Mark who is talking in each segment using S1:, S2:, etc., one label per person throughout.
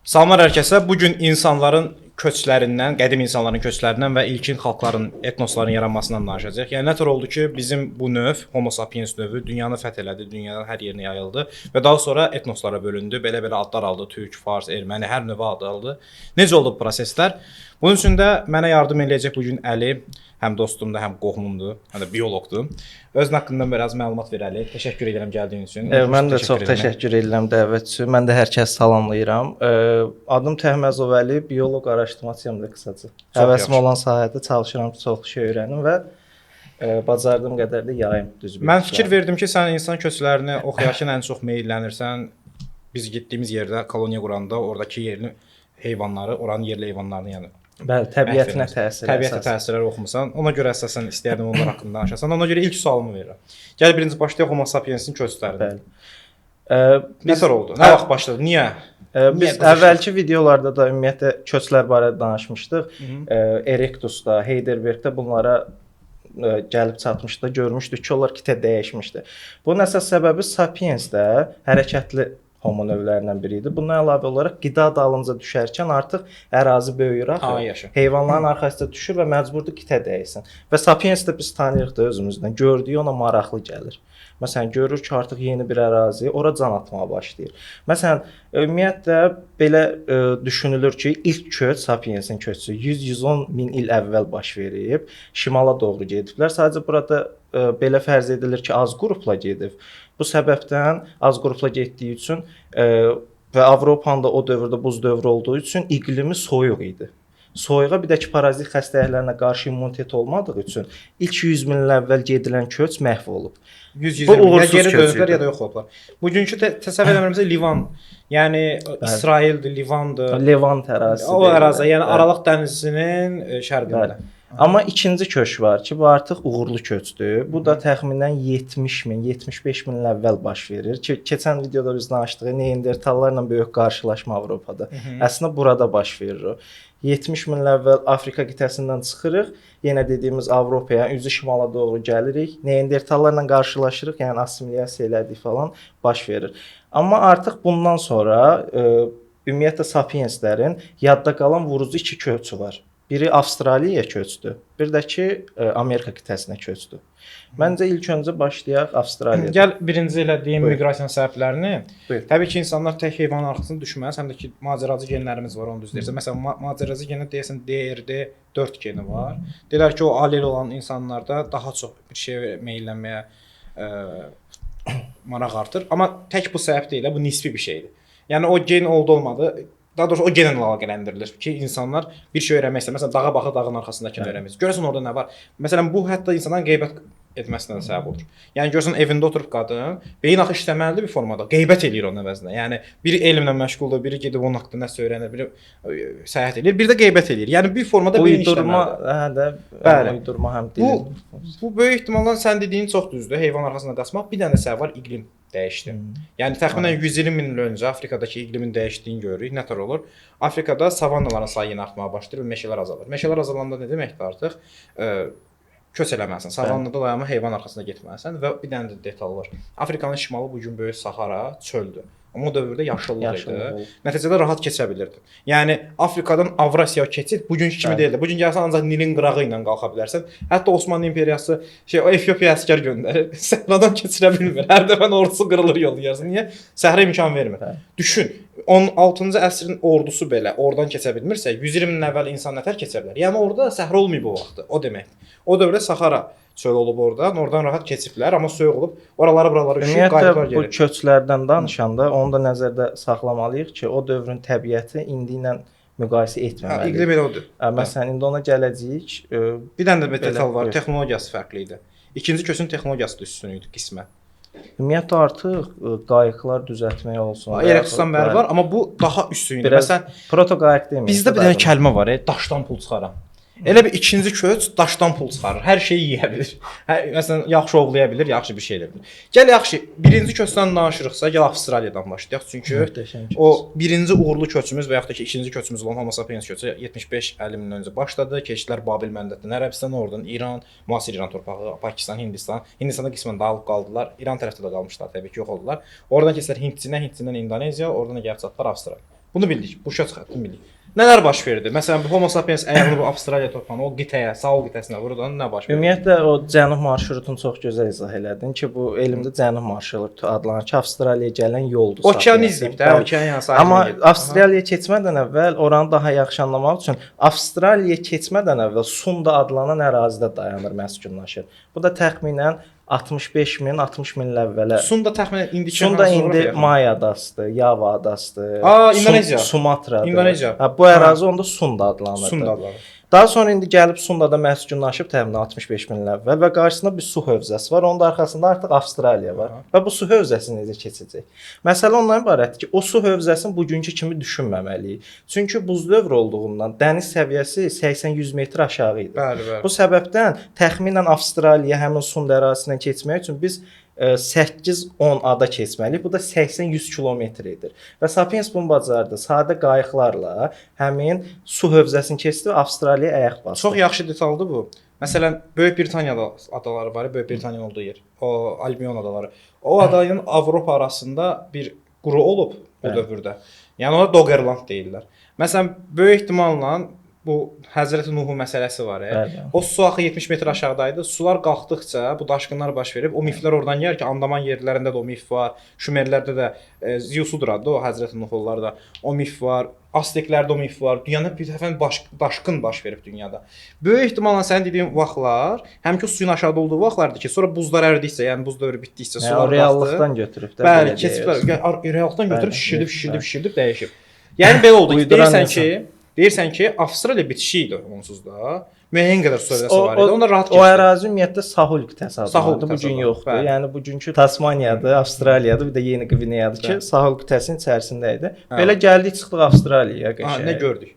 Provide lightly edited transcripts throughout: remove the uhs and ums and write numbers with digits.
S1: Salamlar hər kəsə. Bu gün insanların köçlərindən, qədim insanların köçlərindən və ilkin xalqların, etnosların yaranmasından danışacağıq. Yəni nətər oldu ki, bizim bu növ, Homo sapiens növü dünyanı fəth elədi, dünyanın hər yerinə yayıldı və daha sonra etnoslara bölündü. Belə-belə adlar aldı: türk, fars, erməni, hər növ ad aldı. Necə oldu bu proseslər? Bunun üçün də mənə yardım eləyəcək bu gün Əli, həm dostumdur, həm qohumumdur, həm də bioloqdur. Özün haqqında biraz məlumat ver Əli. Təşəkkür edirəm gəldiyin üçün.
S2: Mən də çox təşəkkür edirəm dəvət üçün. Mən də hər kəsi salamlayıram. Adım Təhməzov Əli, bioloq araşdırmacıyam da qısaca. Həvəsim olan sahədə çalışıram, çox şey öyrənim və bacardığım qədər də yayım düzgün.
S1: Mən fikir verdim ki, sən insan köçlərini oxuyarkən ən çox meyllənirsən. Biz getdiyimiz yerdə koloniya quranda oradakı yerli heyvanları, oranın yerli heyvanlarını yəni
S2: bəli, təbiətinə təsir.
S1: Təbiətə təsirlər oxumusan. Ona görə əsasən istəyirdim onlar haqqında danışasan. Ona görə ilk sualımı verirəm. Gəl birinci başlayaq Homo sapiensin köçlərindən.
S2: Bəli.
S1: Nətər oldu? Nə vaxt başladı? Niyə?
S2: Biz əvvəlki videolarda da ümumiyyətlə köçlər barədə danışmışdıq. Erectus'da, Heidelberg'də bunlara gəlib çatmışdı, görmüşdük ki, onlar kitə dəyişmişdi. Bunun əsas səbəbi sapiensdə hərəkətli homo növlərindən biri idi. Bundan əlavə olaraq qida dalınca düşərkən artıq ərazi böyüyür axı. Heyvanların arxasında düşür və məcburdur kitə dəysin. Və sapiens də biz tanıyırıq da özümüzdən. Gördüyü ona maraqlı gəlir. Məsələn, görür ki, artıq yeni bir ərazi, ora can atmağa başlayır. Məsələn, ümumiyyətlə belə düşünülür ki, ilk köç, sapiensin köçü 100-110 min il əvvəl baş verib, şimala doğru gediblər. Sadəcə burada belə fərz edilir ki, az qrupla gedib. Bu səbəbdən az qrupla getdiyi üçün və Avropanın da o dövrdə buz dövrü olduğu üçün iqlimi soyuq idi. Soyuğa bir də ki, parazit xəstəliklərinə qarşı immunitet olmadığı üçün ilk 100 min il əvvəl gedilən köç məhv olub.
S1: 100-120 min ya geri dönüblər ya da yox olublar. Bugünkü təsəvvür eləmirəmsə Livan, yəni İsraildir, Livandır.
S2: Levant ərazisi.
S1: O ərazi, yəni Aralıq dənizinin şərqində.
S2: Amma ikinci köç var ki, bu artıq uğurlu köçdür. Bu da təxminən 70 min, 75 min il əvvəl baş verir. Keçən videoda biz danışdıq, Neandertallarla böyük qarşılaşma Avropada. Əslində burada baş verir o. 70 min il əvvəl Afrika qitəsindən çıxırıq, yenə dediyimiz Avropaya, üzü şimala doğru gəlirik. Neandertallarla qarşılaşırıq, yəni assimilyasiya elədik falan baş verir. Amma artıq bundan sonra ümumiyyətlə sapienslərin yadda qalan vurucu iki köçü var. Biri Avstraliyaya köçdü, bir də ki Amerika qitəsinə köçdü. Məncə ilk öncə başlayaq Avstraliyadan.
S1: Gəl birinci ilə deyim miqrasiya səbəblərini. Təbii ki, insanlar tək heyvanın arxasında düşməz, həm də ki macəracı genlərimiz var, onu düz deyirsən. Məsələn, macəracı geni deyəsən DRD 4 geni var. Deyirlər ki, o allel olan insanlarda daha çox bir şeyə meylənməyə maraq artır. Amma tək bu səbəb deyil, bu nisbi bir şeydir. Yəni o gen olmadı. Daha doğrusu o genlə əlaqələndirilir ki, insanlar bir şey öyrənmək istəyir. Məsələn, dağa baxıb dağın arxasındakını öyrənmək. Görəsən orada nə var? Məsələn, bu hətta insanların qeybət etməsinə də səbəb olur. Yəni görsən evində oturub qadın, beyin axı işləməlidir bir formada. Qeybət eləyir onun əvəzinə. Yəni biri elmlə məşğuldur, biri gedib onun haqqında nəsə öyrənir, biri səyahət eləyir, biri də qeybət eləyir. Yəni bir formada beyin işləməlidir.
S2: Uydurma həm dilin.
S1: Bu böyük ehtimalla sən dediyin çox düzdür. Heyvan arxasında qaçmaq. Bir dənə səbəb var, iqlim dəyişdi. Yəni təxminən 120 min il öncə Afrikadakı iqlimin dəyişdiyini görürük. Nətər olur? Afrikada savannaların sayı yenə artmağa başlayır və meşələr azalır. Meşələr azalanda nə deməkdir artıq? Köç eləməlisən. Savannada dayanma heyvan arxasında getməlisən və bir dənə də detal var. Afrikanın şimalı bu gün böyük Sahara çöldür. Amma o dövrdə yaşıllıq idi. Nəticədə rahat keçə bilirdin. Yəni Afrikadan Avrasiyaya keçid bugünkü kimi deyildi. Bu gün gəlsən ancaq Nilin qırağı ilə qalxa bilərsən. Hətta Osmanlı imperiyası o Efiopiya əsgər göndərir. Səhradan keçirə bilmir. Hər dəfə ordusu qırılır yol yarısı. Niyə? Səhra imkan vermir. Düşün, 16-cı əsrin ordusu belə oradan keçə bilmirsə, 120 min əvvəl insan nətər keçə bilər? Yəni orada səhra olmayıb o vaxtı. O deməkdir. O dövrdə Sahara çöl olub oradan rahat keçiblər, amma soyuq olub. Buralara üşüyüb qayıtlar gəlir.
S2: Bu köçlərdən danışanda onu da nəzərdə saxlamalıyıq ki, o dövrün təbiəti indi ilə müqayisə etməməliyik.
S1: İqlim elə odur.
S2: Məsələn, indi ona gələcəyik.
S1: Bir dənə də bir detal var, texnologiyası fərqli idi. İkinci köçün texnologiyası da üstün idi qismən.
S2: Ümumiyyətlə artıq qayıqlar düzəltmək olsun.
S1: Erectus'dan bəri var, amma bu daha üstün idi. Məsələn,
S2: proto-qayıq demək.
S1: Bizdə bir dənə kəlmə var, daşdan pul çıxaran. Elə bir ikinci köç daşdan pul çıxarır. Hər şeyi yeyə bilir. Məsələn, yaxşı ovlaya bilir, yaxşı bir şey edə bilir. Gəl yaxşı, birinci köçdən danışırıqsa, gəl Avstraliyadan başlayaq. Çünki o birinci uğurlu köçümüz və yaxud da ki, ikinci köçümüz olan Homo sapiens köçü 75-50 min öncə başladı. Keçdilər Babil məndətindən Ərəbistan, oradan İran, müasir İran torpağı, Pakistan, Hindistan. Hindistanda qismən dağılıb qaldılar. İran tərəfdə də qalmışlar, təbii ki, yox oldular. Oradan keçdilər Hindçindən Indoneziya, oradan da gəlib çatdılar Avstraliya. Bunu bildik. Bu şəxs xəttini bildik. Nələr baş verdi? Məsələn, bu Homo sapiens əgər bu Avstraliya torpağına, o qitəyə, Saul qitəsinə vurdan nə baş verdi?
S2: Ümumiyyətlə o cənub marşrutunu çox gözəl izah elədin ki, bu elmdə cənub marşrutu adlanır ki, Avstraliyaya gələn yoldur.
S1: Okean izləyib də, okean yəni sahilinə.
S2: Amma Avstraliyaya keçmədən əvvəl oranı daha yaxşı anlamaq üçün Avstraliyaya keçmədən əvvəl Sunda adlanan ərazidə dayanır, məskunlaşır. Bu da təxminən 65 min, 60 min il əvvələ.
S1: Sunda təxminən indiki
S2: Sunda indi Maya adasıdır, Yava adasıdır.
S1: İndoneziya.
S2: Sumatradır.
S1: İndoneziya.
S2: Bu ərazi onda Sunda adlanır.
S1: Sunda adlanır.
S2: Daha sonra indi gəlib Sundada məskunlaşıb təxminən 65 min il əvvəl və qarşısında bir su hövzəsi var. Onun da arxasında artıq Avstraliya var. Və bu su hövzəsi necə keçəcək? Məsələ ondan ibarətdir ki, o su hövzəsini bugünkü kimi düşünməməliyik. Çünki buz dövr olduğundan dəniz səviyyəsi 80-100 metr aşağı idi.
S1: Bəli.
S2: Bu səbəbdən təxminən Avstraliya həmin Sunda ərazisindən keçmək üçün biz 8-10 ada keçməliyik. Bu da 80-100 kilometr edir. Və Sapiens bunu bacardı. Sadə qayıqlarla həmin su hövzəsini keçdi və Avstraliyaya ayaq bastı.
S1: Çox yaxşı detaldır bu. Məsələn, Böyük Britaniyada adaları var, Böyük Britaniyanın olduğu yer. O Albion adaları. O adayın Avropa arasında bir quru olub o dövrdə. Yəni ona Doggerland deyirlər. Məsələn, böyük ehtimalla bu Həzrəti Nuhun məsələsi var. O su axı 70 metr aşağıdaydı. Sular qalxdıqca bu daşqınlar baş verib. O miflər oradan gəlir ki, Andaman yerlərində də o mif var. Şumerlərdə də Ziusudur adı o Həzrəti Nuhullarda. O mif var. Azteklərdə o mif var. Dünyada bir dəfə daşqın baş verib dünyada. Böyük ehtimalla sənin dediyin vaxtlar, həm ki suyun aşağıda olduğu vaxtlardır ki, sonra buzlar əridikcə, yəni buz dövrü bitdikcə sular qalxdı.
S2: Reallıqdan götürüb də.
S1: Bəli, keçiblər. Reallıqdan götürüb şişirdib dəyişib. Yəni belə oldu ki, deyirsən ki, Avstraliya bitişi idi onsuz da. Müəyyən qədər su hövzəsi var idi. Onda rahat keçdi.
S2: O ərazi ümumiyyətlə Sahul qitəsi adlanırdı. Bu gün yoxdur. Yəni bugünkü Tasmaniyadır, Avstraliyadır, bir də Yeni Qvineyadır ki, Sahul qitəsinin içərisində idi. Belə gəldik, çıxdıq Avstraliyaya qəşəng.
S1: Nə gördük?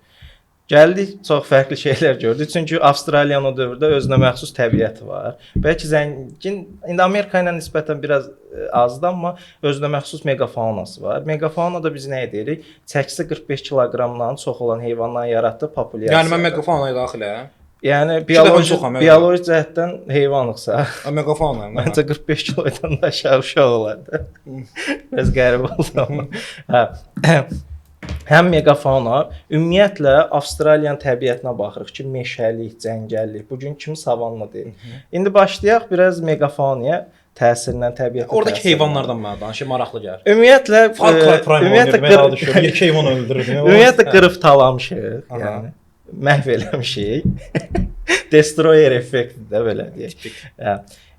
S2: Gəldik, çox fərqli şeylər gördük. Çünki Avstraliyanın o dövrdə özünə məxsus təbiəti var. Bəlkə zəngin, indi Amerika ilə nisbətən biraz azdır, amma özünə məxsus megafaunası var. Megafauna da biz nə edirik? Çəkisi 45 kiloqramdan çox olan heyvanların yaratdığı populyasiya.
S1: Yəni mən megafaunaya daxiləm.
S2: Yəni bioloji cəhətdən heyvanlıqsa,
S1: megafauna.
S2: Məncə 45 kilodan da aşağı uşaq olardı. Biraz qəribə oldu amma. Hə. Həm megafauna, ümumiyyətlə Avstraliyanın təbiətinə baxırıq ki, meşəlik, cəngəllik, bugün kimi savanna deyil. İndi başlayaq biraz megafaunaya təsirindən, təbiətə.
S1: Oradakı heyvanlardan mənə danış, maraqlı gəlir.
S2: Ümumiyyətlə,
S1: heyvan öldürür.
S2: Ümumiyyətlə qırıb talamışıq, yəni məhv eləmişik. Destroyer effektidir də belə deyək.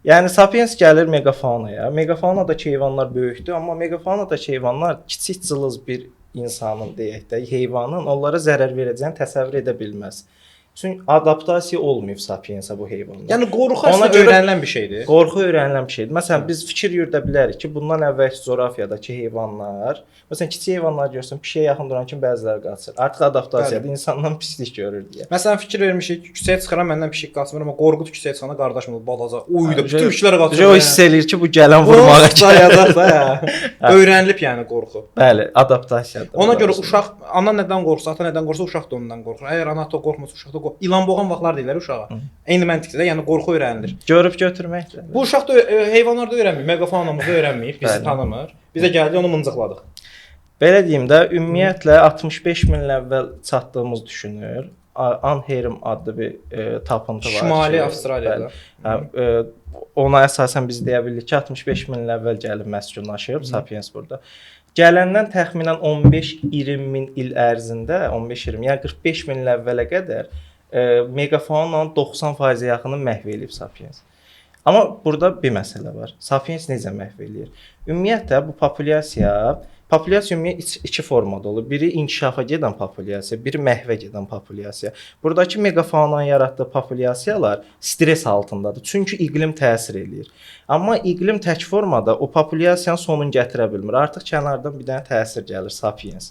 S2: Yəni Sapiens gəlir megafaunaya. Megafaunadakı heyvanlar böyükdür, amma megafaunadakı heyvanlar kiçik cılız bir insanın deyək də, heyvanın onlara zərər verəcəyini təsəvvür edə bilməz. Çünki adaptasiya olmayıb Sapiensə bu heyvanlar.
S1: Yəni qorxu əslində öyrənilən bir şeydir.
S2: Qorxu öyrənilən bir şeydir. Məsələn, biz fikir yürüdə bilərik ki, bundan əvvəlki coğrafiyadakı heyvanlar, məsələn, kiçik heyvanlar görsən, pişiyə yaxın duran kimi bəziləri qaçır. Artıq adaptasiyadır, insandan pislik görür deyə.
S1: Məsələn, fikir vermişik, küçəyə çıxaram, məndən pişik qaçmır, amma qorxu küçəyə çıxanda qardaşım olub balaca. Uyudu, bütün pişiklər qaçır.
S2: O hiss eləyir ki, bu gələn vurmağa
S1: gəlir. Öyrənilib yəni qorxu.
S2: Bəli, adaptasiyadır.
S1: Ona görə uşaq ana nədən qorxsa, ata nədən qorxsa, uşaq da ondan qorxur. Əgər ana ata qorxmasa, uşaq da qorxur. İlan boğan vaxtlar deyirlər uşağa. Eyni məntiqdə, yəni qorxu öyrənilir.
S2: Görüb götürməklə.
S1: Bu uşaq da heyvanlar da öyrənmir, megafaunamız da öyrənməyib, bizi tanımır. Bizə gəldi, onu mıncıqladıq.
S2: Belə deyim də, ümumiyyətlə 65 min il əvvəl çatdığımız düşünür. Anherim adlı bir tapıntı var.
S1: Şimali Avstraliyada.
S2: Ona əsasən biz deyə bilirik ki, 65 min il əvvəl gəlib məskunlaşıb Sapiens burada. Gələndən təxminən 15-20 min il ərzində, 15-20, yəni 45 min il əvvələ qədər megafaunanın 90% yaxını məhv edib Sapiens. Amma burada bir məsələ var. Sapiens necə məhv edir? Ümumiyyətlə bu populyasiya ümumiyyətlə iki formada olur. Biri inkişafa gedən populyasiya, biri məhvə gedən populyasiya. Buradakı megafaunanın yaratdığı populyasiyalar stres altındadır. Çünki iqlim təsir eləyir. Amma iqlim tək formada o populyasiyanın sonunu gətirə bilmir. Artıq kənardan bir dənə təsir gəlir Sapiens.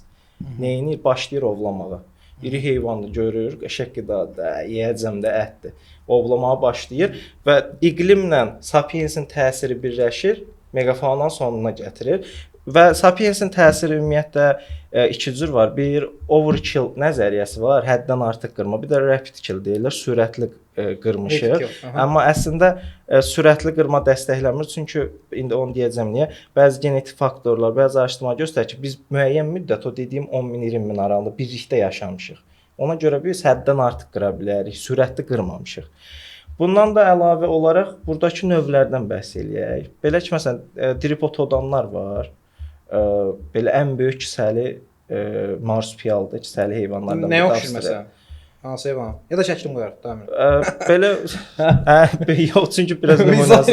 S2: Nəyini başlayır ovlamağa. İri heyvanı görür, qəşəng qidadır, yeyəcəm də ətdir. Ovlamağa başlayır və iqlimlə Sapiensin təsiri birləşir, megafaunanın sonuna gətirir. Və Sapiensin təsiri ümumiyyətlə iki cür var. Bir overkill nəzəriyyəsi var, həddən artıq qırma. Bir də rapid kill deyirlər, sürətli qırmışıq. Amma əslində sürətli qırma dəstəklənmir. Çünki indi onu deyəcəm niyə? Bəzi genetik faktorlar, bəzi araşdırmalar göstərir ki, biz müəyyən müddət o dediyim 10 min 20 min aralığında birlikdə yaşamışıq. Ona görə biz həddən artıq qıra bilərik, sürətli qırmamışıq. Bundan da əlavə olaraq buradakı növlərdən bəhs eləyək. Belə ki, məsələn, tripotodonlar var. Belə ən böyük kisəli marsupialdır, kisəli heyvanlardan.
S1: Nə oxşur məsələn? Hansı heyvan? Ya da şəklini qoyarıq, davam
S2: belə yox, çünki biraz nümunəsi.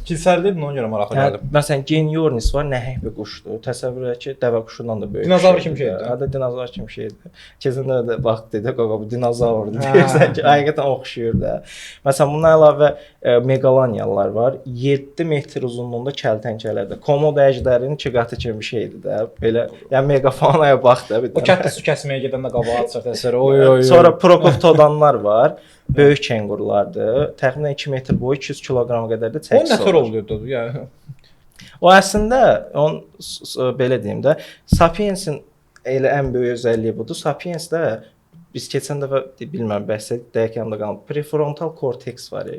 S1: Kilsəli dedin, ona görə maraqlı gəldim.
S2: Məsələn, Genyornis var, nəhəng bir quşdur. Təsəvvür et ki, dəvə quşundan da böyük.
S1: Dinozavr kimi şeydir.
S2: Hə, dinozavr kimi şeydir. Keçən də vaxt dedi, qaqa bu dinozavrdır deyirsən ki, həqiqətən oxşuyur da. Məsələn, bundan əlavə megalaniyalar var. 7 metr uzunluğunda kəltənkələrdir. Komodo əjdərinin 2 qatı kimi bir şeydir də. Belə, yəni megafaunaya bax da bir də.
S1: O kətdə su kəsməyə gedəndə qabağa çıxır.
S2: Sonra prokoptodonlar var. Böyük kenqurulardır. Təxminən 2 metr boyu 200 kiloqrama qədər də çəkisi olur.
S1: O nə tür oluyordu yəni?
S2: O əslində belə deyim də, Sapiensin elə ən böyük özəlliyi budur. Sapiensdə biz keçən dəfə bilmirəm bəhs etdik, dəqiq yadımda qalmadı. Prefrontal korteks var.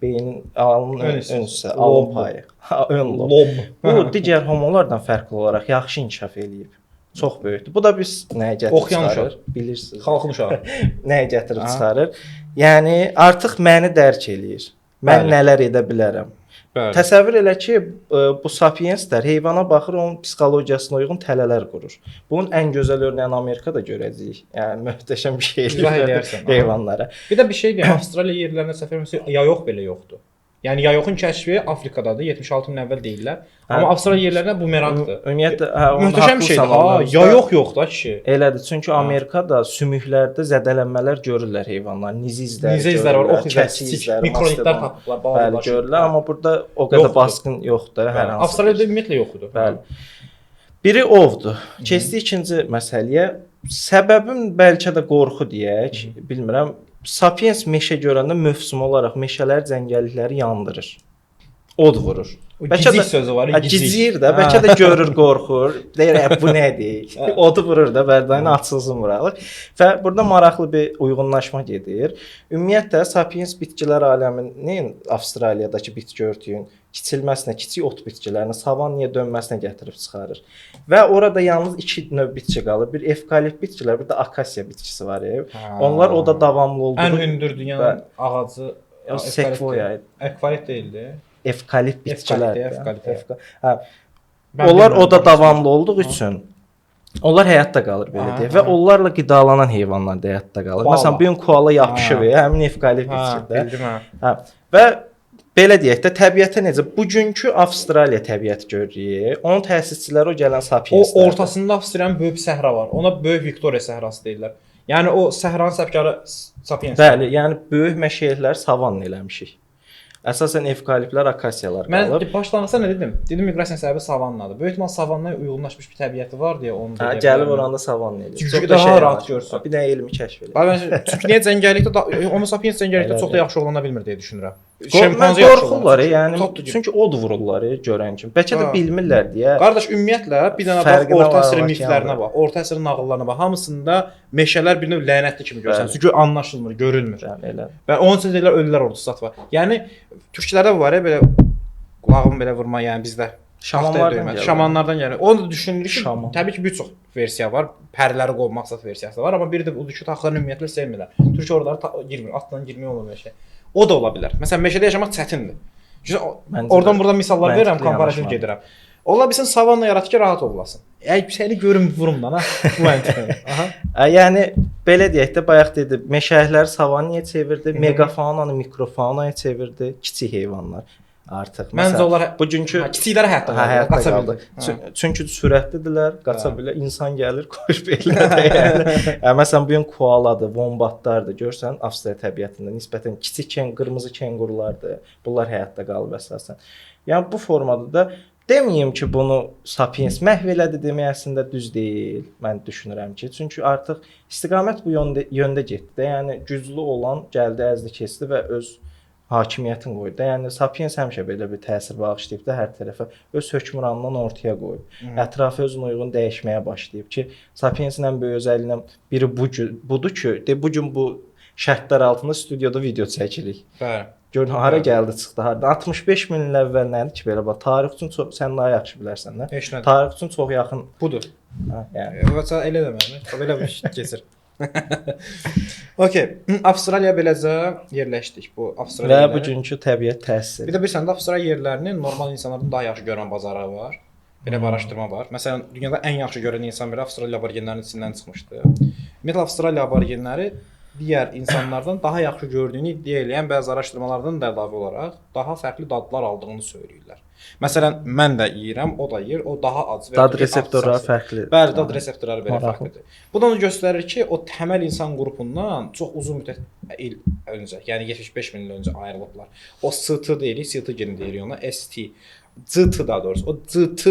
S2: Beynin alnın ön hissəsi, alın payı. Ön lob. Bu digər homolardan fərqli olaraq yaxşı inkişaf eləyib. Çox böyükdür. Bu da biz nəyə gətirib çıxarır? Bilirsiniz.
S1: Xalqın uşağı.
S2: Nəyə gətirib çıxarır? Yəni artıq məni dərk eləyir. Mən nələr edə bilərəm. Bəli. Təsəvvür elə ki, bu sapienslər heyvana baxır, onun psixologiyasına uyğun tələlər qurur. Bunun ən gözəl örnəyini Amerikada görəcəyik. Yəni möhtəşəm bir şeydir heyvanlara.
S1: Bir də bir şey deyim, Avstraliya yerlərində səfər etməsi yayoq belə yoxdur. Yəni yayoqun kəşfi Afrikadadır, 76 min əvvəl deyirlər. Amma Avstraliya yerlərində bu merakdır.
S2: Ümumiyyətlə,
S1: möhtəşəm şeydir. Yayoq yox da kişi.
S2: Elədir. Çünki Amerikada sümüklərdə zədələnmələr görürlər heyvanlar. Nizi izlər
S1: var, ox izlər, mikronitlər tapıblar,
S2: bəli, görürlər. Amma burada o qədər baskın yoxdur hər hansı.
S1: Avstraliyada ümumiyyətlə yox idi.
S2: Bəli. Biri ovdur. Keçdi ikinci məsələyə. Səbəbim bəlkə də qorxu deyək, bilmirəm. Sapiens meşə görəndə mövsüm olaraq meşələr, cəngəllikləri yandırır. Od vurur.
S1: Bəlkə də sözü var,
S2: gizləyir də, bəlkə də görür, qorxur. Deyir, bu nədir? Odu vurur da, bərdayını açılsın vuralıq. Və burada maraqlı bir uyğunlaşma gedir. Ümumiyyətlə Sapiens bitkilər aləminin Avstraliyadakı bitki örtüyün kiçilməsinə, kiçik ot bitkilərinə, savannaya dönməsinə gətirib çıxarır. Və orada yalnız 2 növ bitki qalır. Bir evkalipt bitkilər, bir də akasiya bitkisi var. Onlar o da davamlı olduğu.
S1: Ən hündür dünyanın ağacı
S2: sekvoya idi.
S1: Ekvalit deyildi.
S2: Evkalipt bitkilər.
S1: Hə.
S2: Onlar o da davamlı olduğu üçün onlar həyatda qalır belə deyək və onlarla qidalanan heyvanlar da həyatda qalır. Məsələn, bu gün koala yapışır həmin evkalipt bitkidə. Hə. Və belə deyək də təbiətə necə bugünkü Avstraliya təbiəti görürük. Onun təsisçiləri o gələn sapienslər.
S1: O ortasında Avstraliyanın böyük bir səhra var. Ona böyük Viktoriya səhrası deyirlər. Yəni o səhranın səpkarı sapiens.
S2: Bəli, yəni böyük meşələr savanna eləmişik. Əsasən evkaliptlər, akasiyalar qalır.
S1: Mən başlanğıcda nə dedim? Dedim miqrasiya səbəbi savannadır. Böyük ehtimal savannaya uyğunlaşmış bir təbiəti var deyə onu
S2: dedim. Gəlib oranda savanna eləyir.
S1: Çünki daha rahat görsün.
S2: Bir də elmi kəşf eləyir.
S1: Mən çünki niyə cəngəllikdə Homo sapiens cəngəllikdə çox da yaxşı oynana bilmir deyə düşünürəm.
S2: Şempanze qorxurlar, yəni çünki od vururlar görən kimi. Bəlkə də bilmirlər deyə.
S1: Qardaş ümumiyyətlə bir dənə bax orta əsr miflərinə bax, orta əsr nağıllarına bax. Hamısında meşələr bir növ lənətli kimi görsən. Çünki anlaşılmır, görünmür.
S2: Elə.
S1: Və onun üçün deyirlər ölülər ordusu zat var. Yəni türklərdə var ya belə qulağımı belə vurma, yəni bizdə şamanlardan gəlir. Onu da düşünürük ki, təbii ki, bir çox versiya var. Pərləri qovmaq maqsad versiyası da var, amma biri də budur ki, taxların ümumiyyətlə sevmirlər. Türk orduları girmir, atlan girmək olmur belə şey. O da ola bilər. Məsələn, meşədə yaşamaq çətindir. Oradan buradan misallar verirəm, komparativ gedirəm. Ola bilsin savanna yaratır ki, rahat olasın. Səni görüm vurum da, bu məntiqdir.
S2: Yəni belə deyək də bayaq dedi, meşəlikləri savannaya çevirdi, megafaunanı mikrofaunaya çevirdi, kiçik heyvanlar. Artıq
S1: məncə onlar
S2: bugünkü
S1: kiçikləri həyatda qaldı.
S2: Çünki sürətlidirlər, qaça bilər, insan gəlir, qoyur belinə. Yəni məsələn bu gün koaladır, vombatlardır. Görsən Avstraliya təbiətində nisbətən kiçik qırmızı kenqurulardır. Bunlar həyatda qalıb əsasən. Yəni bu formada da deməyim ki, bunu sapiens məhv elədi demək əslində düz deyil. Mən düşünürəm ki, çünki artıq istiqamət bu yöndə getdi. Yəni güclü olan gəldi, əzdi, keçdi və öz hakimiyyətin qoydu. Yəni Sapiens həmişə belə bir təsir bağışlayıb da hər tərəfə öz hökmranlığını ortaya qoyub. Ətrafı özünə uyğun dəyişməyə başlayıb ki, Sapiensin ən böyük özəlliyindən biri budur ki, bu gün bu şərtlər altında studiyada video çəkirik.
S1: Bəli.
S2: Görün hara gəldi çıxdı, harda 65 min il əvvəl nədir ki, belə bax, tarix üçün sən daha yaxşı bilərsən də.
S1: Heç nədir.
S2: Tarix üçün çox yaxın
S1: Budur.
S2: hə, yəni
S1: Vəsə elə deməli. Belə bir şey keçir. Okay. Avstraliya beləcə yerləşdik. Bu Avstraliya.
S2: və bugünkü təbiət təsiri.
S1: Bir də bilirsən də Avstraliya yerlərinin normal insanlardan daha yaxşı görən bazarı var. Belə bir araşdırma var. Məsələn, dünyada ən yaxşı görən insan biri Avstraliya aborigenlərinin içindən çıxmışdı. Ümumiyyətlə Avstraliya aborigenləri digər insanlardan daha yaxşı gördüyünü iddia edən bəzi araşdırmalardan da əlavə olaraq daha fərqli dadlar aldığını söyləyirlər. Məsələn, mən də yeyirəm, o da yeyir, o daha az və
S2: Dad reseptorları fərqlidir.
S1: Bəli, dad reseptorları belə
S2: Maraqlı.
S1: fərqlidir. Bu da onu göstərir ki, o təməl insan qrupundan çox uzun müddət il öncə, yəni 75 min il öncə ayrılıblar. O ST deyirik, ST geni deyirik ona, ST. CT daha doğrusu. O CT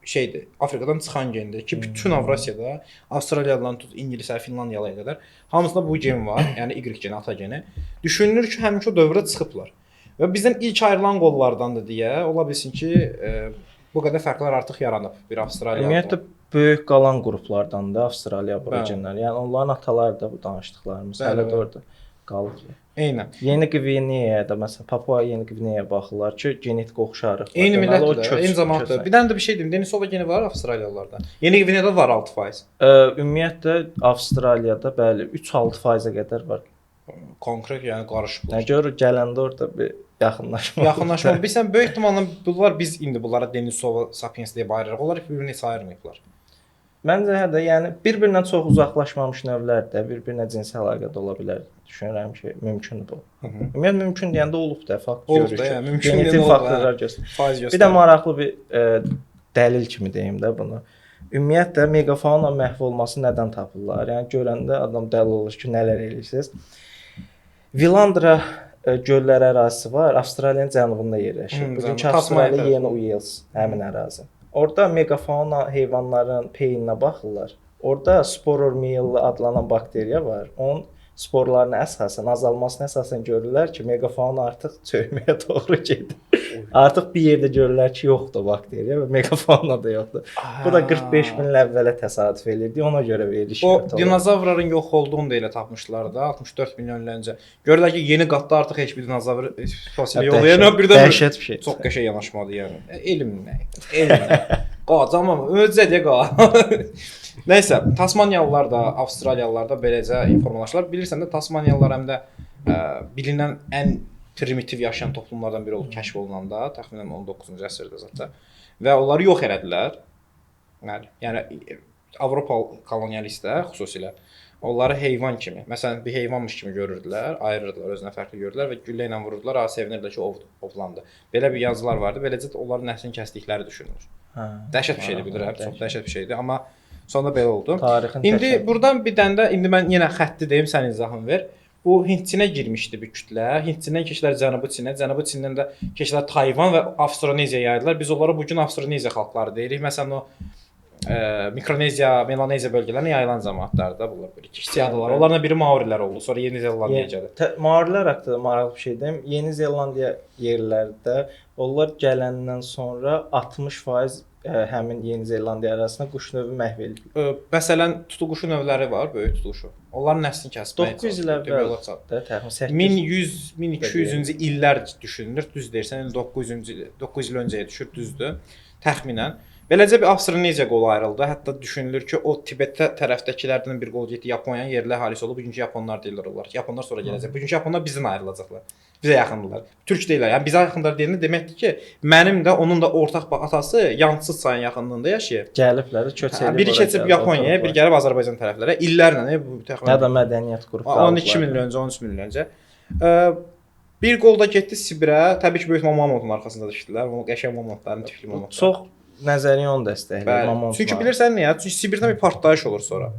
S1: şeydir, Afrikadan çıxan gendir ki, bütün Avrasiyada Avstraliyalıdan tut İngilislər, Finlandiyalıya qədər hamısında bu gen var, yəni Y geni, ata geni. Düşünülür ki, həmin o dövrə çıxıblar. Və bizdən ilk ayrılan qollardandır deyə ola bilsin ki, bu qədər fərqlər artıq yaranıb bir Avstraliyalı.
S2: Ümumiyyətlə böyük qalan qruplardan da Avstraliya aborigenləri. Yəni onların ataları da bu danışdıqlarımız hələ də orada qalıb.
S1: Eynən.
S2: Yeni Qvineyaya da məsələn Papua Yeni Qvineyaya baxırlar ki, genetik oxşarlıq var.
S1: Eyni
S2: Deməli,
S1: millətdir,
S2: o
S1: eyni cəmaatdır. Bir dənə də bir şey deyim, Denisova geni var Avstraliyalılarda. Yeni Qvineyada var 6%.
S2: Ümumiyyətlə Avstraliyada bəli 3-6%-ə qədər var.
S1: Konkret, yəni qarışıqlar.
S2: Nə görür gələndə orada bir yaxınlaşma.
S1: Yaxınlaşma. Bilirsən, böyük ehtimalla bunlar biz indi bunlara Denisova sapiens deyə ayırırıq. Onlar bir-birini heç ayırmayıblar.
S2: Məncə hə də, yəni bir-birindən çox uzaqlaşmamış növlər də bir-birinə cinsi əlaqədə ola bilər. Düşünürəm ki, mümkündür bu. Ümumiyyətlə mümkün deyəndə olub da, fakt görürük ki,
S1: yəni mümkün
S2: genetik faktorlar göstərir.
S1: Faiz göstərir.
S2: Bir də maraqlı bir dəlil kimi deyim də bunu. Ümumiyyətlə megafauna məhv olması nədən tapırlar? Yəni görəndə adam dəli olur ki, nələr eləyirsiniz. Vilandra gölləri ərazisi var, Avstraliyanın cənubunda yerləşir. Bugünkü Avstraliya Yeni Uels həmin ərazi. Orada megafauna heyvanların peyininə baxırlar. Orada sporormiel adlanan bakteriya var. Onun sporlarına əsasən, azalmasına əsasən görürlər ki, megafauna artıq çökməyə doğru gedir. Artıq bir yerdə görürlər ki, yoxdur bakteriya və megafauna da yoxdur. Bu da 45 min il əvvələ təsadüf edirdi. Ona görə veriliş.
S1: O dinozavrların yox olduğunu da elə tapmışlar da 64 milyon il öncə. Görürlər ki, yeni qatda artıq heç bir dinozavr fosili yox. Yəni birdən
S2: dəhşət bir şey.
S1: Çox qəşəng yanaşmadı yəni. Elm nə? Elm. Qacam amma özədə qa. Nəysə, Tasmaniyalılar da, Avstraliyalılar da beləcə informalaşırlar. Bilirsən də Tasmaniyalılar həm də bilinən ən primitiv yaşayan toplumlardan biri olub kəşf olunanda, təxminən 19-cu əsrdə zətdə. Və onları yox elədilər. Yəni Avropa kolonialistlər xüsusilə onları heyvan kimi, məsələn bir heyvanmış kimi görürdülər, ayırırdılar, özünə fərqli görürdülər və güllə ilə vururdular, sevinirdilər ki, ovlandı. Belə bir yazılar vardı. Beləcə onların nəslini kəsdikləri düşünülür. Dəhşət bir şeydir, bilirəm, çox dəhşət bir şeydir, amma sonunda belə oldu. İndi burdan bir dənə də indi mən yenə xətti deyim, sən izahını ver. Bu Hindçinə girmişdi bir kütlə. Hindçindən keçdilər Cənubi Çinə, Cənubi Çindən də keçdilər Tayvan və Avstraliyaya yaydılar. Biz onlara bu gün Avstraliya xalqları deyirik. Məsələn o Mikroneziya, Melaneziya bölgələrinə yayılan cəmaatlar da bunlar bir kiçik adalar. Onlardan biri Maorilər oldu, sonra Yeni Zelandiyaya gəldi.
S2: Maorilər haqqında maraqlı bir şey deyim. Yeni Zelandiya yerlərdə onlar gələndən sonra 60% həmin Yeni Zelandiya ərazisində quş növü məhv edilib.
S1: Məsələn, tutuquşu növləri var, böyük tutuquşu. Onların nəslini kəsməyə
S2: 900 il əvvəl də təxminən
S1: 1100-1200-cü illər düşünülür. Düz deyirsən, 900 il öncəyə düşür, düzdür. Təxminən. Beləcə bir Avstraliya qolu ayrıldı. Hətta düşünülür ki, o Tibet tərəfdəkilərdən bir qol getdi Yaponiyanın yerli əhalisi olub. Bugünkü yaponlar deyirlər onlar. Yaponlar sonra gələcək. Bugünkü yaponlar bizdən ayrılacaqlar. Bizə yaxındırlar. Türk deyirlər. Yəni bizə yaxındırlar deyəndə deməkdir ki, mənim də onun da ortaq atası Yansız çayın yaxınlığında yaşayır.
S2: Gəliblər, köç eləyib.
S1: Biri keçib Yaponiyaya, biri gəlib Azərbaycan tərəflərə. İllərlə bu
S2: təxminən. Nə də mədəniyyət qrupu.
S1: 12 min il öncə, 13 min il öncə. Bir qolda getdi Sibirə. Təbii ki, böyük Mamontun arxasında düşdülər. O qəşəng Mamontların tipli Mamontlar.
S2: Çox nəzəriyyə onu dəstəkləyir Mamont.
S1: Çünki bilirsən niyə? Çünki Sibirdən bir partlayış olur sonra.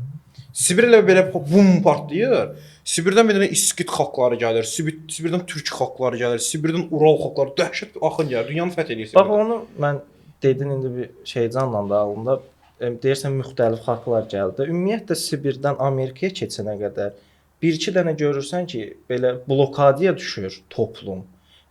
S1: Sibir ilə belə bum partlayır. Sibirdən bir dənə İskit xalqları gəlir, Sibirdən türk xalqları gəlir, Sibirdən Ural xalqları, dəhşət bir axın gəlir. Dünyanı fəth eləyir.
S2: Bax onu mən dedin indi bir şey canlandı ağlımda. Deyirsən müxtəlif xalqlar gəldi. Ümumiyyətlə Sibirdən Amerikaya keçənə qədər bir-iki dənə görürsən ki, belə blokadaya düşür toplum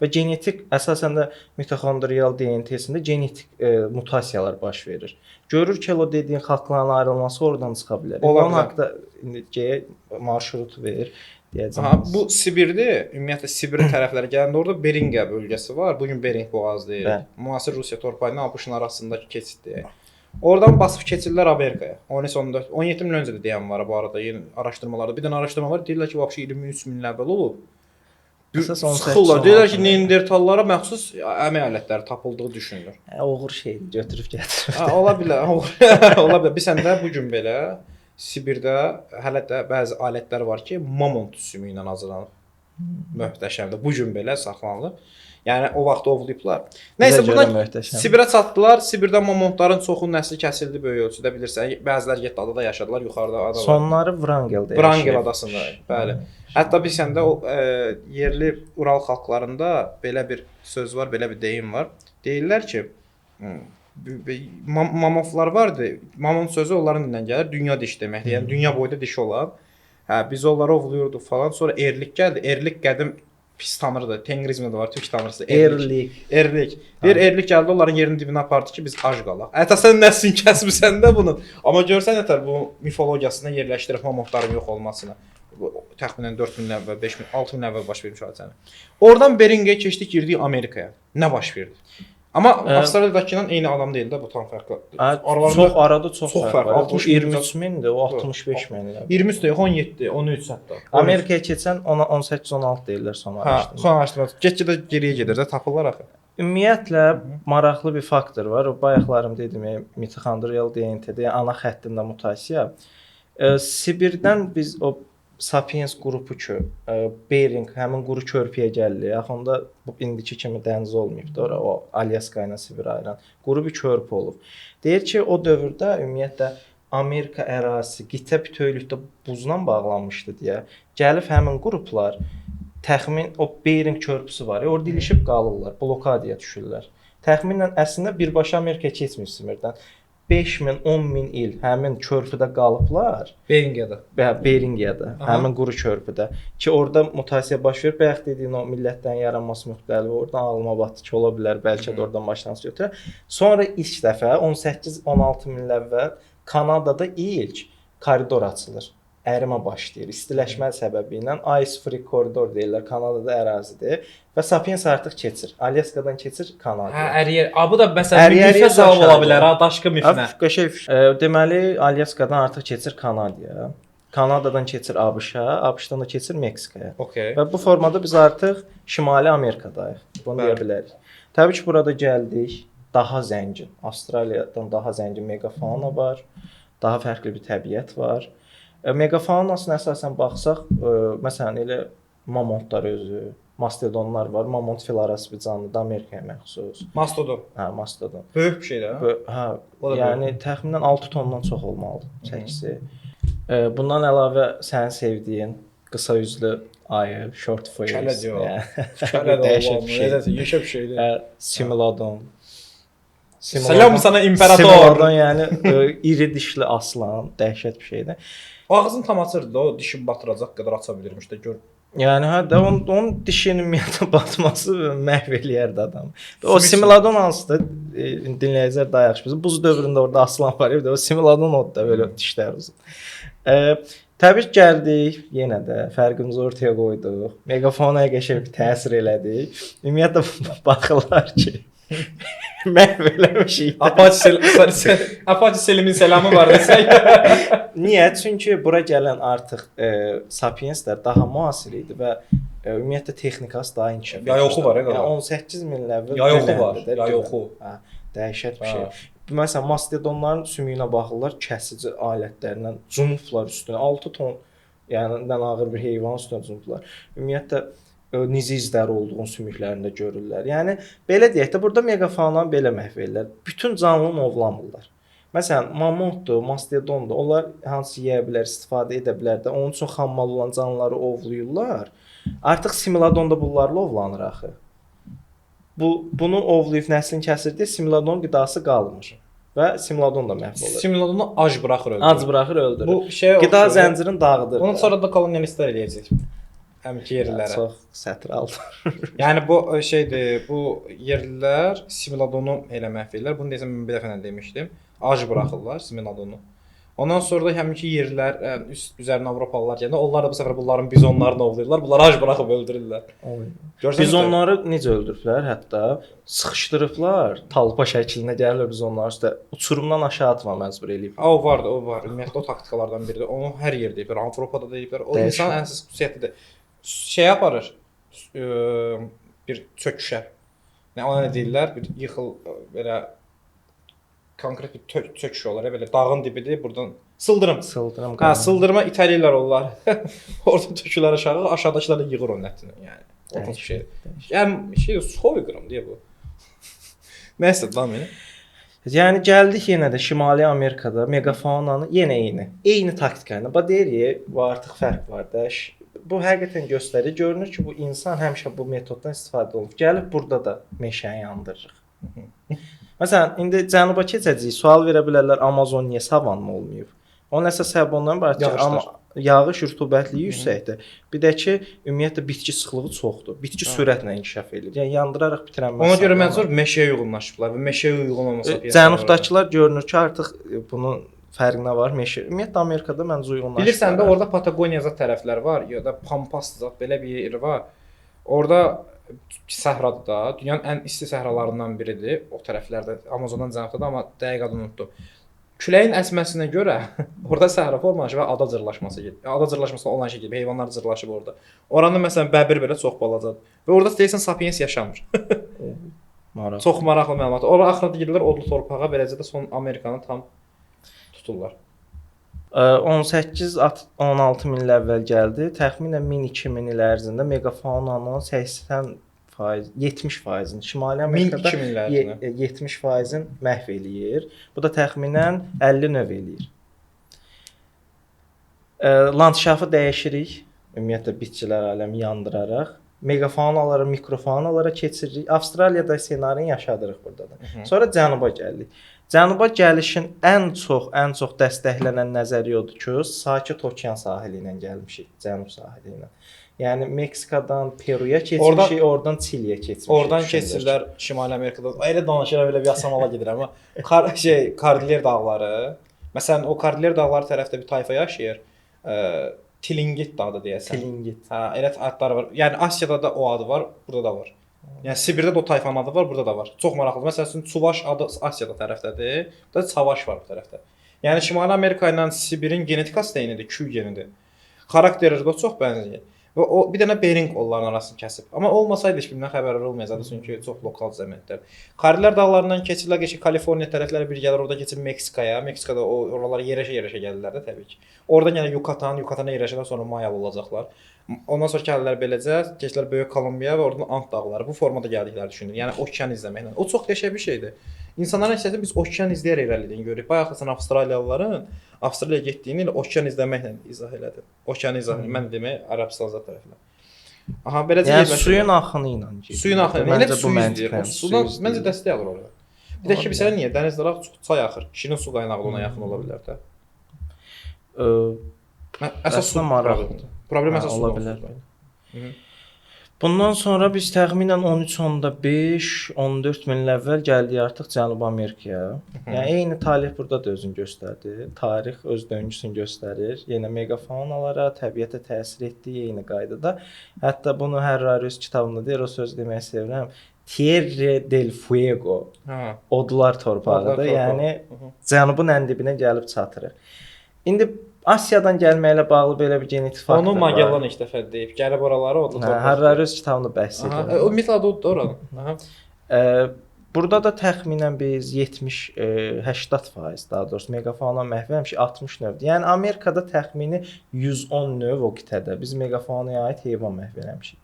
S2: və genetik əsasən də mitoxondrial DNT-sində genetik mutasiyalar baş verir. Görür ki, o dediyin xalqların ayrılması oradan çıxa bilər. Onun haqqında indi marşrut ver deyəcəm.
S1: Aha, bu Sibirdir. Ümumiyyətlə Sibir tərəfləri gələndə orada Beringa bölgəsi var. Bu gün Bering boğazı deyil. Müasir Rusiya torpağı ilə ABŞ-ın arasındakı keçiddir. Oradan basıb keçirlər Amerikaya. 17 min öncə də deyən var bu arada. Yeni araşdırmalarda bir dənə araşdırma var. Deyirlər ki, vəbşi 23 min əvvəl olub. Sıxırlar. Deyirlər ki, Neandertallara məxsus əmək alətləri tapıldığı düşünülür.
S2: Oğur şeydir, götürüb gətirir.
S1: Ola bilər. Ola bilər. Bilsən də bu gün belə Sibirdə hələ də bəzi alətlər var ki, mamont sümüyü ilə hazırlanıb. Möhtəşəmdir. Bu gün belə saxlanılır. Yəni o vaxt ovlayıblar. Nəysə buradan Sibirə çatdılar. Sibirdə mamontların çoxunun nəsli kəsildi böyük ölçüdə bilirsən. Bəziləri getdi adada yaşadılar, yuxarıda ada var.
S2: Sonları Wrangeldə yaşayır.
S1: Wrangel adasında, bəli. Hətta bilsən də o yerli Ural xalqlarında belə bir söz var, belə bir deyim var. Deyirlər ki, mamoflar vardı. Mamont sözü onların dilindən gəlir, dünya dişi deməkdir. Yəni dünya boyda dişi olan. Hə, biz onları ovluyurduq falan. Sonra erlik gəldi. Erlik qədim pis tanrıdır. Tengrizmdə də var, türk tanrısı. Erlik. Bir erlik gəldi, onların yerinin dibinə apardı ki, biz ac qalaq. Sən nəslin kəsmisən də bunu. Amma görsən nətər bu mifologiyasına yerləşdirib mamontların yox olmasına. Təxminən 4000 əvvəl, 5000, 6000 əvvəl baş vermiş hadisəni. Oradan Beringə keçdik, girdik Amerikaya. Nə baş verdi? Amma Avstraliyadakından eyni adam deyil də, bu tam fərqli.
S2: Arada çox fərq var. 23 mindir, o 65 mindir.
S1: 23 deyil, 17, 13 hətta.
S2: Amerikaya keçən ona 18-16 deyirlər son araşdırma.
S1: Son araşdırma. Get-gedə geriyə gedir də, tapırlar axı.
S2: Ümumiyyətlə maraqlı bir faktor var. O bayaqlarım dedim, mitoxondrial DNT-də, yəni ana xəttində mutasiya. Sibirdən biz o Sapiens qrupu ki, Bering həmin quru körpüyə gəldi. Yaxında bu indiki kimi dəniz olmayıbdı. Ora o Alyaska ilə Sibir ayıran quru bir körpü olub. Deyir ki, o dövrdə ümumiyyətlə Amerika ərazisi qitə bütövlükdə buzla bağlanmışdı deyə gəlib həmin qruplar təxmin o Bering körpüsü var. Orada ilişib qalırlar, blokadaya düşürlər. Təxminən əslində birbaşa Amerika keçmir Sibirdən. 5000, 10000 il həmin körpüdə qalıblar. Beringiyada, həmin quru körpüdə ki, orada mutasiya baş verir. Bayaq dediyin o millətdən yaranması müxtəlif, oradan ağlıma batdı ki, ola bilər, bəlkə də oradan başlanğıc götürər. Sonra ilk dəfə 18-16 min il əvvəl Kanadada ilk koridor açılır. Ərimə başlayır. İstiləşmə səbəbi ilə Ice Free Corridor deyirlər. Kanadada ərazidir və Sapiens artıq keçir. Alyaskadan keçir Kanadaya.
S3: Hə, əriyər. Bu da məsələn mifə səbəb ola bilər, ha, daşqı mifə.
S2: Deməli Alyaskadan artıq keçir Kanadaya. Kanadadan keçir ABC-a, ABŞ-dan da keçir Meksikaya.
S1: Okay.
S2: Və bu formada biz artıq Şimali Amerikadayıq. Bunu deyə bilərik. Təbii ki, burada gəldik. Daha zəngin, Avstraliyadan daha zəngin megafauna var. Daha fərqli bir təbiət var. Megafaunasına əsasən baxsaq, məsələn elə mamontlar özü, mastodonlar var. Mamont florası bir canlıdır, Amerikaya məxsus.
S1: Mastodon.
S2: Hə, mastodon.
S1: Böyük bir şeydir, hə?
S2: Hə, yəni təxminən 6 tondan çox olmalıdır çəkisi. Bundan əlavə sənin sevdiyin qısa üzlü ayı, short face.
S1: Kələ deyil. Yaşa bir şeydir.
S2: Similodon.
S1: Salam sana imperator.
S2: Similodon yəni iri dişli aslan, dəhşət bir şeydir.
S1: Ağzını tam açırdı da, o dişini batıracaq qədər aça bilirmiş də, gör.
S2: Yəni hə də onun dişinin ümumiyyətlə batması məhv eləyərdi adamı. O Similodon hansıdır? Dinləyicilər daha yaxşı bilir. Buz dövründə orada aslan var idi. O Similodon o da belə dişlər uzun. Təbii ki, gəldik, yenə də fərqimizi ortaya qoyduq. Megafaunaya qəşəng bir təsir elədik. Ümumiyyətlə baxırlar ki, məhv eləmişik.
S1: Apache Selim'in selamı var desək.
S2: Niyə? Çünki bura gələn artıq Sapienslər daha müasir idi və ümumiyyətlə texnikası daha inkişaf etmişdi.
S1: Yayoxu var,
S2: yəni 18 min il əvvəl.
S1: Yayoxu var, yayoxu.
S2: Hə, dəhşət bir şey. Məsələn, mastodonların sümüyünə baxırlar, kəsici alətlərlə cumublar üstünə 6 ton, yəni ağır bir heyvan üstünə cumublar. Ümumiyyətlə nizi izləri olduğunu sümüklərində görürlər. Yəni belə deyək də burada megafauna belə məhv edirlər. Bütün canlını ovlamırlar. Məsələn, mamontdur, mastodondur. Onlar hansı yeyə bilər, istifadə edə bilər də. Onun üçün xammal olan canlıları ovlayırlar. Artıq similodon da bunlarla ovlanır axı. Bunu ovlayıb nəslin kəsirdi, similodon qidası qalmır. və Simladon da məhv olur.
S1: Simladonu ac buraxır öldürür.
S2: Ac buraxır, öldürür.
S1: Bu şey
S2: Qida
S1: oxşur.
S2: zəncirin dağıdır.
S1: Bunu sonra da kolonialistlər eləyəcək. Həmki yerlilərə.
S2: Çox sətr aldı.
S1: Yəni bu şeydir, bu yerlilər Simladonu elə məhv edirlər. Bunu desəm mən bir dəfə demişdim. Ac buraxırlar Simladonu. Ondan sonra da həminki yerlilər üzərinə Avropalılar gələndə onlar da bu səfər bunların bizonlarını ovlayırlar. Bunları ac buraxıb öldürürlər.
S2: Bizonları necə öldürüblər? Hətta sıxışdırıblar, talpa şəklində gəlirlər bizonlar üstə uçurumdan aşağı atma məcbur eləyib.
S1: O vardı, o var. Ümumiyyətlə o taktikalardan biridir. Onu hər yerdə deyiblər, Avropada da deyiblər. O insan ən əsas xüsusiyyətidir. Şey aparır. Bir çöküşə. Nə ona nə deyirlər? Bir yıxıl belə konkret bir çöküş olar, belə dağın dibidir, buradan sıldırım. Ha, sıldırıma itələyirlər onlar. Orada tökülər aşağı, aşağıdakılar da yığır onun ətini, yəni. Qorxunc bir şey. Yəni şey soyqırım deyə bu. Nəsə davam edin.
S2: Yəni gəldik yenə də Şimali Amerikada megafaunanın yenə eyni taktika ilə. Bax deyirik, bu artıq fərq var da. Bu həqiqətən göstərir. Görünür ki, bu insan həmişə bu metoddan istifadə olub. Gəlib burada da meşəni yandırırıq. Məsələn, indi cənuba keçəcəyik. Sual verə bilərlər, Amazon niyə savanna olmayıb? Onun əsas səbəbi ondan ibarətdir ki, amma yağış rütubətliyi yüksəkdir. Bir də ki, ümumiyyətlə bitki sıxlığı çoxdur. Bitki sürətlə inkişaf edir. Yəni yandıraraq bitirənməz.
S1: Ona görə məncur meşəyə uyğunlaşıblar və meşəyə uyğun olmasa
S2: cənubdakılar görünür ki, artıq bunun fərqinə var. Meşə. Ümumiyyətlə Amerikada məncə uyğunlaşıb.
S1: Bilirsən də orada Patagoniya zət tərəflər var, ya da Pampas zət belə bir yer var. Orada səhradır da, dünyanın ən isti səhralarından biridir. O tərəflərdə Amazondan cənubdadır, amma dəqiq adını unutdum. Küləyin əsməsinə görə orada səhra formalaşır və ada cırlaşması gedir. Ada cırlaşması olan şey gibi heyvanlar cırlaşıb orada. Oranın məsələn bəbir belə çox balacadır. Və orada deyirsən sapiens yaşamır.
S2: Maraqlı.
S1: Çox maraqlı məlumat. Ora axırda gedirlər odlu torpağa, beləcə də son Amerikanı tam tuturlar.
S2: 18-16 min il əvvəl gəldi. Təxminən 1000-2000 il ərzində megafaunanın 80%, 70%-ni Şimali Amerikada 70%-ni məhv eləyir. Bu da təxminən 50 növ eləyir. Landşafı dəyişirik. Ümumiyyətlə bitkilər aləmi yandıraraq megafaunalara, mikrofaunalara keçiririk. Avstraliyada ssenarini yaşadırıq burada da. Sonra cənuba gəlirik. Cənuba gəlişin ən çox dəstəklənən nəzəriyyə odur ki, Sakit Okean sahili ilə gəlmişik, cənub sahili ilə. Yəni Meksikadan Peruya keçmişik, oradan Çiliyə keçmişik.
S1: Oradan keçirlər Şimali Amerikada. Elə danışıram, elə bir yasamala gedir amma Kordilyer dağları. Məsələn, o Kordilyer dağları tərəfdə bir tayfa yaşayır. Tlingit dağı deyəsən.
S2: Tlingit.
S1: Hə, elə adları var. Yəni Asiyada da o adı var, burada da var. Yəni Sibirdə də o tayfanın adı var, burada da var. Çox maraqlıdır. Məsələn, Çuvaş adı Asiyada tərəfdədir. Burada Çavaş var bu tərəfdə. Yəni Şimali Amerika ilə Sibirin genetikası da eynidir, Q genidir. Xarakterləri də çox bənzəyir. Və o bir dənə Bering onların arasını kəsib. Amma olmasaydı heç birindən xəbər olmayacaqdı, çünki çox lokal zəminlər. Kordilyer dağlarından keçirlər, keçir Kaliforniya tərəfləri bir gəlir, orada keçir Meksikaya. Meksikada oralara yerləşə gəlirlər də təbii ki. Oradan yəni Yucatana yerləşəndən sonra Maya olacaqlar. Ondan sonra gəlirlər beləcə, keçirlər Böyük Kolumbiya və oradan Ant dağları. Bu formada gəldikləri düşünülür. Yəni okean izləməklə. O çox qəşəng bir şeydir. İnsanların əksəriyyəti biz okean izləyərək irəlilədiyini görürük. Bayaq sən Avstraliyalıların Avstraliyaya getdiyini ilə okean izləməklə izah elədin. Okeanı izah mən demək Arabistan tərəfinə. Aha, beləcə
S2: yəni suyun axını ilə gedir.
S1: Suyun axını. Məncə bu məntiqdir. Sudan məncə dəstək alır oraya. Bir də ki, bilirsən niyə? Dənizlərə çay axır. Şirin su qaynağı ona yaxın ola bilər də. Əsas su maraqlıdır. Problem əsas su ola bilər.
S2: Bundan sonra biz təxminən 13.5-14 min il əvvəl gəldik artıq Cənubi Amerikaya. Yəni eyni talih burada da özünü göstərdi. Tarix öz döngüsünü göstərir. Yenə megafaunalara, təbiətə təsir etdiyi eyni qaydada. Hətta bunu Harari öz kitabında deyir, o söz demək istəyirəm. Tierra del Fuego. Odlar torpağıdır. Yəni Cənubun ən dibinə gəlib çatırıq. İndi Asiyadan gəlməklə bağlı belə bir genetik faktor var.
S1: Onu Magellan ilk dəfə deyib. Gəlib oraları odlu torpaq.
S2: Harari öz kitabında bəhs edir.
S1: O metod oddur oranın.
S2: Burada da təxminən biz 70-80% daha doğrusu megafauna məhv etmişik, 60 növdür. Yəni Amerikada təxmini 110 növ o qitədə biz megafaunaya aid heyvan məhv etmişik.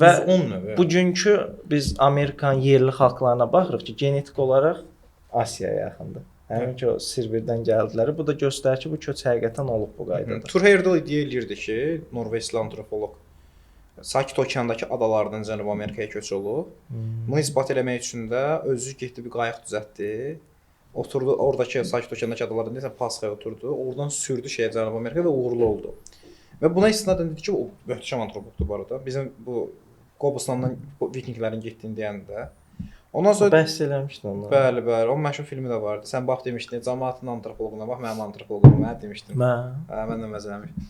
S2: Və
S1: 110 növ.
S2: Bugünkü biz Amerikanın yerli xalqlarına baxırıq ki, genetik olaraq Asiyaya yaxındır. Həmin ki o Sibirdən gəldilər. Bu da göstərir ki, bu köç həqiqətən olub bu qaydada.
S1: Tur Heyerdahl iddia eləyirdi ki, Norveçli antropoloq Sakit Okeandakı adalardan Cənubi Amerikaya köç olub. Bunu isbat eləmək üçün də özü getdi bir qayıq düzəltdi. Oturdu oradakı Sakit Okeandakı adalardan deyəsən Pasxaya oturdu. Oradan sürdü Cənubi Amerikaya və uğurlu oldu. Və buna istinadən dedi ki, o möhtəşəm antropologdur bu arada. Bizim bu Qobustandan Vikinglərin getdiyini deyəndə. Ondan sonra
S2: bəhs eləmişdin ondan.
S1: bəli, onun məşhur filmi də vardı. Sən bax demişdin, cəmaətin antropoloquna bax, mənim antropoloquma mən demişdim. Mən də məzələmişdim.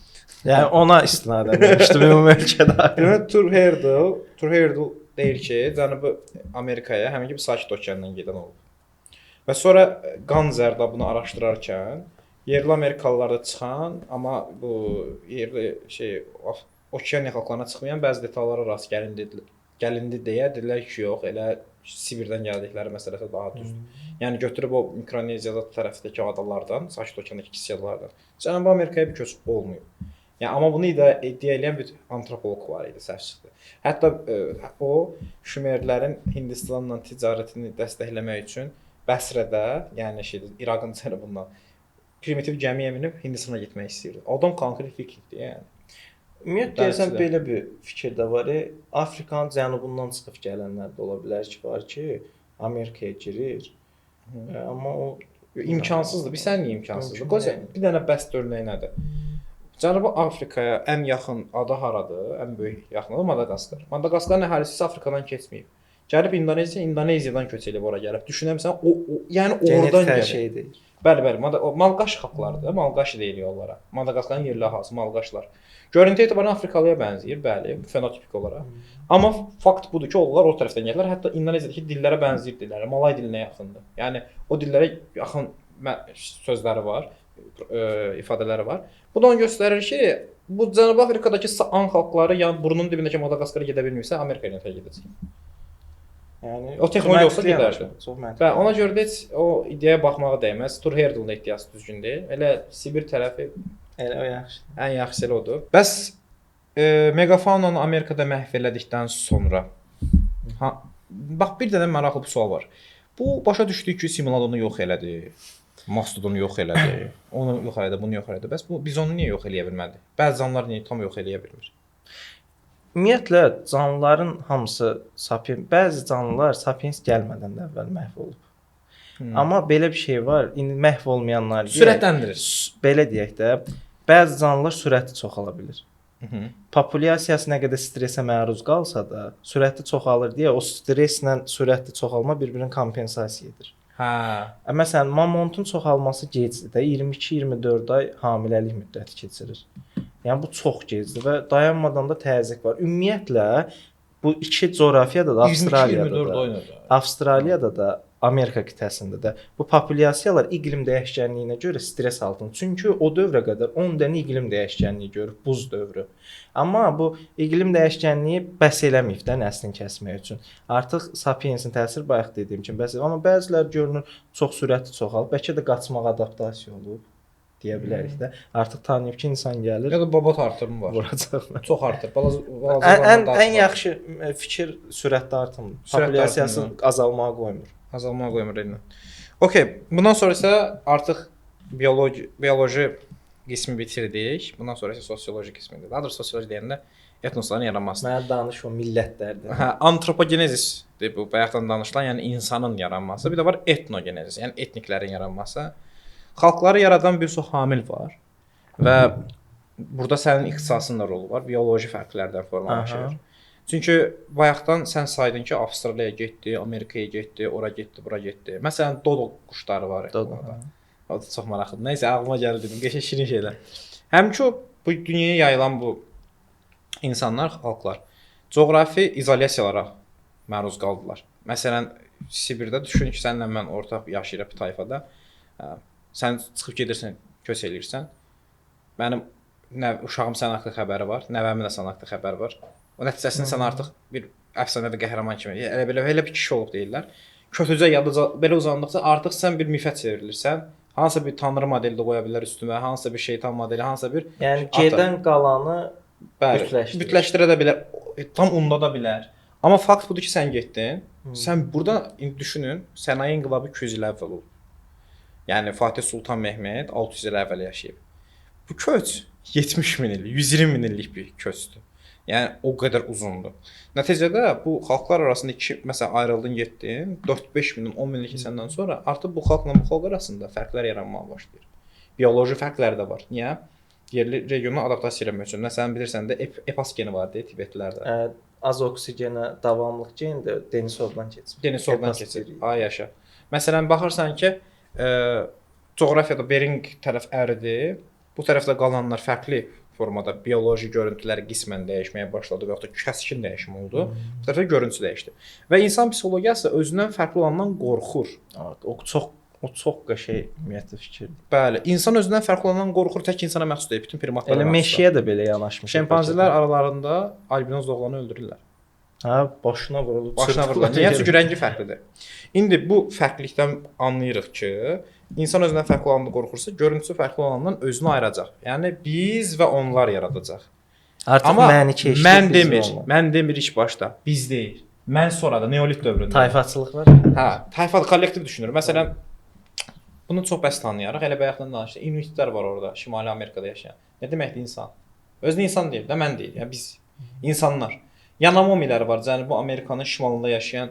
S2: Yəni ona istinadən demişdim ümumi ölkədə.
S1: Demək Tur Heyrdel deyir ki, Cənubi Amerikaya həmin ki Sakit Okeandan gedən olub. Və sonra qan zərdabını araşdırarkən yerli Amerikalılar da çıxan, amma bu yerli okean xalqlarına çıxmayan bəzi detallara rast gəlindi deyə dedilər ki, yox, elə Sibirdən gəldikləri məsələsi daha düzdür. Yəni götürüb o Mikroneziyada tərəfdəki adalardan, Sakit Okeandakı kiçik adalardan Cənubi Amerikaya bir köç olmayıb. Yəni amma bunu iddia edən bir antropoloq var idi, səhv çıxdı. Hətta o Şumerlərin Hindistanla ticarətini dəstəkləmək üçün Bəsrədə, yəni İraqın cənubundan primitiv gəmiyə minib Hindistana getmək istəyirdi. Adam konkret vikingdir, yəni.
S2: Ümumiyyətlə deyirsən belə bir fikir də var. Afrikanın cənubundan çıxıb gələnlər də ola bilər ki, var ki, Amerikaya girir. Amma o
S1: imkansızdır. Bir sən niyə imkansızdır? Qoy bir dənə bəst örnəyi nədir? Cənubi Afrikaya ən yaxın ada haradır? Ən böyük yaxınlığı Madaqaskar. Madaqaskarın əhalisi Afrikadan keçməyib. Gəlib İndoneziyadan köç elib ora gəlib. Düşünəmsən, yəni oradan
S2: şeydir.
S1: Bəli, Malqaş xalqlardır. Malqaş deyilir onlara. Madaqaskarın yerli əhalisi Malqaşlar. Görüntü etibarən Afrikalıya bənzəyir, bəli, fenotipik olaraq. Amma fakt budur ki, onlar o tərəfdən gəlirlər. Hətta İndoneziyadakı dillərə bənzəyir dilləri. Malay dilinə yaxındır. Yəni o dillərə yaxın sözləri var, ifadələri var. Bu da onu göstərir ki, bu Cənubi Afrikadakı San xalqları yəni burnunun dibindəki Madaqaskara gedə bilmirsə, Amerikaya nə gedəcək?
S2: Yəni
S1: o texnologiya olsa gedərdi.
S2: Çox məntiqli.
S1: Və ona görə də heç o ideyaya baxmağa dəyməz. Tur Heyrdel iddiası düzgün deyil. Elə Sibir tərəfi
S2: elə o yaxşı.
S1: Ən yaxşısı odur. Bəs megafaunanı Amerikada məhv elədikdən sonra bax bir dənə maraqlı bir sual var. Bu başa düşdük ki, Simladonu yox elədi. Mastodonu yox elədi. Onu yox elədi, bunu yox elədi. Bəs bu biz onu niyə yox eləyə bilmədi? Bəzi canlılar niyə tam yox eləyə bilmir?
S2: Ümumiyyətlə canlıların hamısı sapiens, bəzi canlılar sapiens gəlmədən də əvvəl məhv olub. Amma belə bir şey var, indi məhv olmayanlar
S1: sürətləndirir.
S2: Belə deyək də, bəzi canlılar sürəti çoxala bilir. Populyasiyası nə qədər stressə məruz qalsa da, sürəti çoxalır deyə o stresslə sürətli çoxalma bir-birinin kompensasiya edir. Məsələn, mamontun çoxalması gecdir də 22-24 ay hamiləlik müddəti keçirir. Yəni bu çox gecdir və dayanmadan da təzyiq var. Ümumiyyətlə bu iki coğrafiyada da Avstraliyada da Amerika qitəsində də bu populyasiyalar iqlim dəyişkənliyinə görə stres altında. Çünki o dövrə qədər 10 dənə iqlim dəyişkənliyi görüb, buz dövrü. Amma bu iqlim dəyişkənliyi bəs eləməyib də nəslin kəsmək üçün. Artıq sapiensin təsiri bayaq dediyim kimi bəs, amma bəzilər görünür çox sürətli çoxalıb, bəlkə də qaçmağa adaptasiya olub deyə bilərik də. Artıq tanıyıb ki, insan gəlir.
S1: Ya da bobot artımı var.
S2: Vuracaqlar.
S1: Çox artır.
S2: Ən yaxşı fikir sürətli artımdır. Populyasiyası azalmağa qoymur.
S1: Azalmağa qoymur elə. Okay, bundan sonra isə artıq bioloji qismi bitirdik. Bundan sonra isə sosioloji qismidir. Daha doğrusu sosioloji deyəndə etnosların yaranması.
S2: Mənə danış o millətlərdir.
S1: Antropogenezisdir bu bayaqdan danışılan, yəni insanın yaranması. Bir də var etnogenezis, yəni etniklərin yaranması. Xalqları yaradan bir çox hamil var və burada sənin ixtisasın da rolu var. Bioloji fərqlərdən formalaşır. Çünki bayaqdan sən saydın ki, Avstraliyaya getdi, Amerikaya getdi, ora getdi, bura getdi. Məsələn, dodo quşları var.
S2: Dodo.
S1: O da çox maraqlıdır. Nəysə, ağlıma gəldi dedim, qəşəng şirin şeylər. Həmçinin bu dünyaya yayılan bu insanlar, xalqlar coğrafi izolyasiyalara məruz qaldılar. Məsələn, Sibirdə düşün ki, sənlə mən ortaq yaşayırıq bir tayfada. Sən çıxıb gedirsən, köç eləyirsən. Mənim uşağım sən haqqında xəbəri var, nəvəmin də sən haqqında xəbəri var. O nəticəsində sən artıq bir əfsanəvi qəhrəman kimi, elə bir kişi olub deyirlər. Kötücə yadıca belə uzandıqca artıq sən bir mifə çevrilirsən. Hansısa bir tanrı modeli də qoya bilər üstünə, hansısa bir şeytan modeli, hansısa bir
S2: yəni gedən qalanı
S1: bütləşdirə də bilər, tam unda da bilər. Amma fakt budur ki, sən getdin. Sən burada indi düşünün, sənaye inqilabı 200 il əvvəl olub. Yəni Fatih Sultan Mehmet 600 il əvvəl yaşayıb. Bu köç 70 min il, 120 min illik bir köçdür. Yəni o qədər uzundur. Nəticədə bu xalqlar arasında məsələn ayrıldın, getdin, 4-5 min, 10 minlik keçəndən sonra artıq bu xalqla bu xalq arasında fərqlər yaranmağa başlayır. Bioloji fərqləri də var. Niyə? Yerli regiona adaptasiya etmək üçün. Məsələn bilirsən də EPAS geni var deyə Tibetlilərdə.
S2: Az oksigenə davamlıq gendir, Denisovdan keçir.
S1: Denisovdan keçir. Ay yaşa. Məsələn baxırsan ki, coğrafiyada Bering tərəf əridir. Bu tərəfdə qalanlar fərqli formada bioloji görüntüləri qismən dəyişməyə başladı və yaxud da kəskin dəyişim oldu. Bu tərəfdə görüntüsü dəyişdi. Və insan psixologiyası özündən fərqli olandan qorxur.
S2: O çox qəşəng ümumiyyətlə fikirdir.
S1: Bəli, insan özündən fərqli olandan qorxur, tək insana məxsus deyil, bütün primatlara.
S2: Elə meşəyə də belə yanaşmış.
S1: Şempanzilər aralarında albinoz oğlanı öldürürlər.
S2: Hə, başına vurulur.
S1: Başına vurulur. Niyə? Çünki rəngi fərqlidir. İndi bu fərqlilikdən anlayırıq ki, insan özündən fərqli olandan qorxursa, görüntüsü fərqli olandan özünü ayıracaq. Yəni biz və onlar yaradacaq.
S2: Artıq
S1: amma
S2: məni keçdi.
S1: Mən demir ilk başda. Biz deyil. Mən sonra da Neolit dövründə.
S2: Tayfaçılıq var.
S1: Hə, tayfa kollektiv düşünür. Məsələn, bunu çox bəs tanıyarıq. Elə bayaqdan danışdıq. İnuitlər var orada, Şimali Amerikada yaşayan. Nə deməkdir insan? Özünü insan deyil, də mən deyil. Yəni biz insanlar. Yanomomiləri var. Cənubi Amerikanın şimalında yaşayan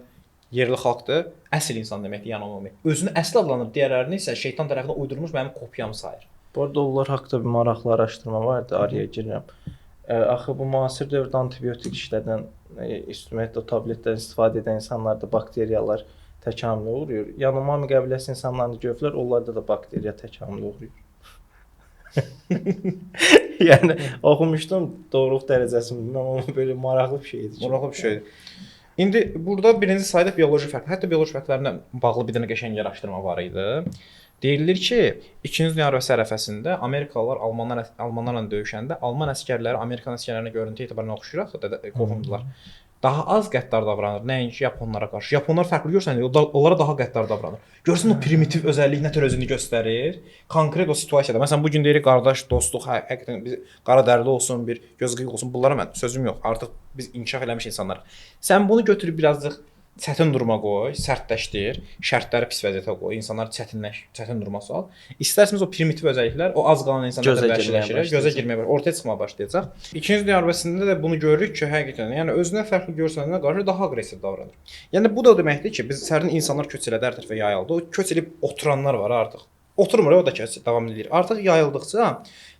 S1: yerli xalqdır. Əsl insan deməkdir Yanomomi. Özünü əsl adlanır, digərlərini isə şeytan tərəfindən uydurmuş mənim kopyamı sayır.
S2: Bu arada onlar haqqında bir maraqlı araşdırma vardı, araya girirəm. Axı bu müasir dövrdə antibiotik işlədən, ümumiyyətlə tabletdən istifadə edən insanlarda bakteriyalar təkamülə uğrayır. Yanomami qəbiləsi insanlarını görürlər, onlarda da bakteriya təkamülə uğrayır. Yəni oxumuşdum, doğruluq dərəcəsini bilmirəm, amma belə maraqlı bir şeydir.
S1: Maraqlı bir şeydir. İndi burada birinci sayda bioloji fərq, hətta bioloji fərqlərlə bağlı bir dənə qəşəng araşdırma var idi. Deyilir ki, 2-ci Dünya müharibəsi ərəfəsində Amerikalılar Almanlarla döyüşəndə Alman əsgərləri Amerikan əsgərlərinə görüntü etibarından oxşuyaraq qorxundular. Daha az qəddar davranır, nəinki Yaponlara qarşı. Yaponlar fərqli görsən, onlara daha qəddar davranır. Görsən o primitiv özəllik nə tür özünü göstərir? Konkret o situasiyada. Məsələn bu gün deyirik qardaş, dostluq, həqiqətən biz qara dərili olsun, bir göz qıyıq olsun. Bunlara mən sözüm yox. Artıq biz inkişaf eləmiş insanlarıq. Sən bunu götürüb birazcıq çətin duruma qoy, sərtləşdir, şərtləri pis vəziyyətə qoy, insanları çətin duruma sal. İstərsiniz o primitiv özəlliklər, o az qalan insanlar da vəhşiləşir, gözə girməyə başlayır, ortaya çıxmağa başlayacaq. İkinci Dünya müharibəsində də bunu görürük ki, həqiqətən, yəni özünə fərqli görsənənə qarşı daha aqressiv davranır. Yəni bu da deməkdir ki, biz sərdən insanlar köç elədi, hər tərəfə yayıldı. O köç edib oturanlar var artıq. Oturmur, o da köç davam edir. Artıq yayıldıqca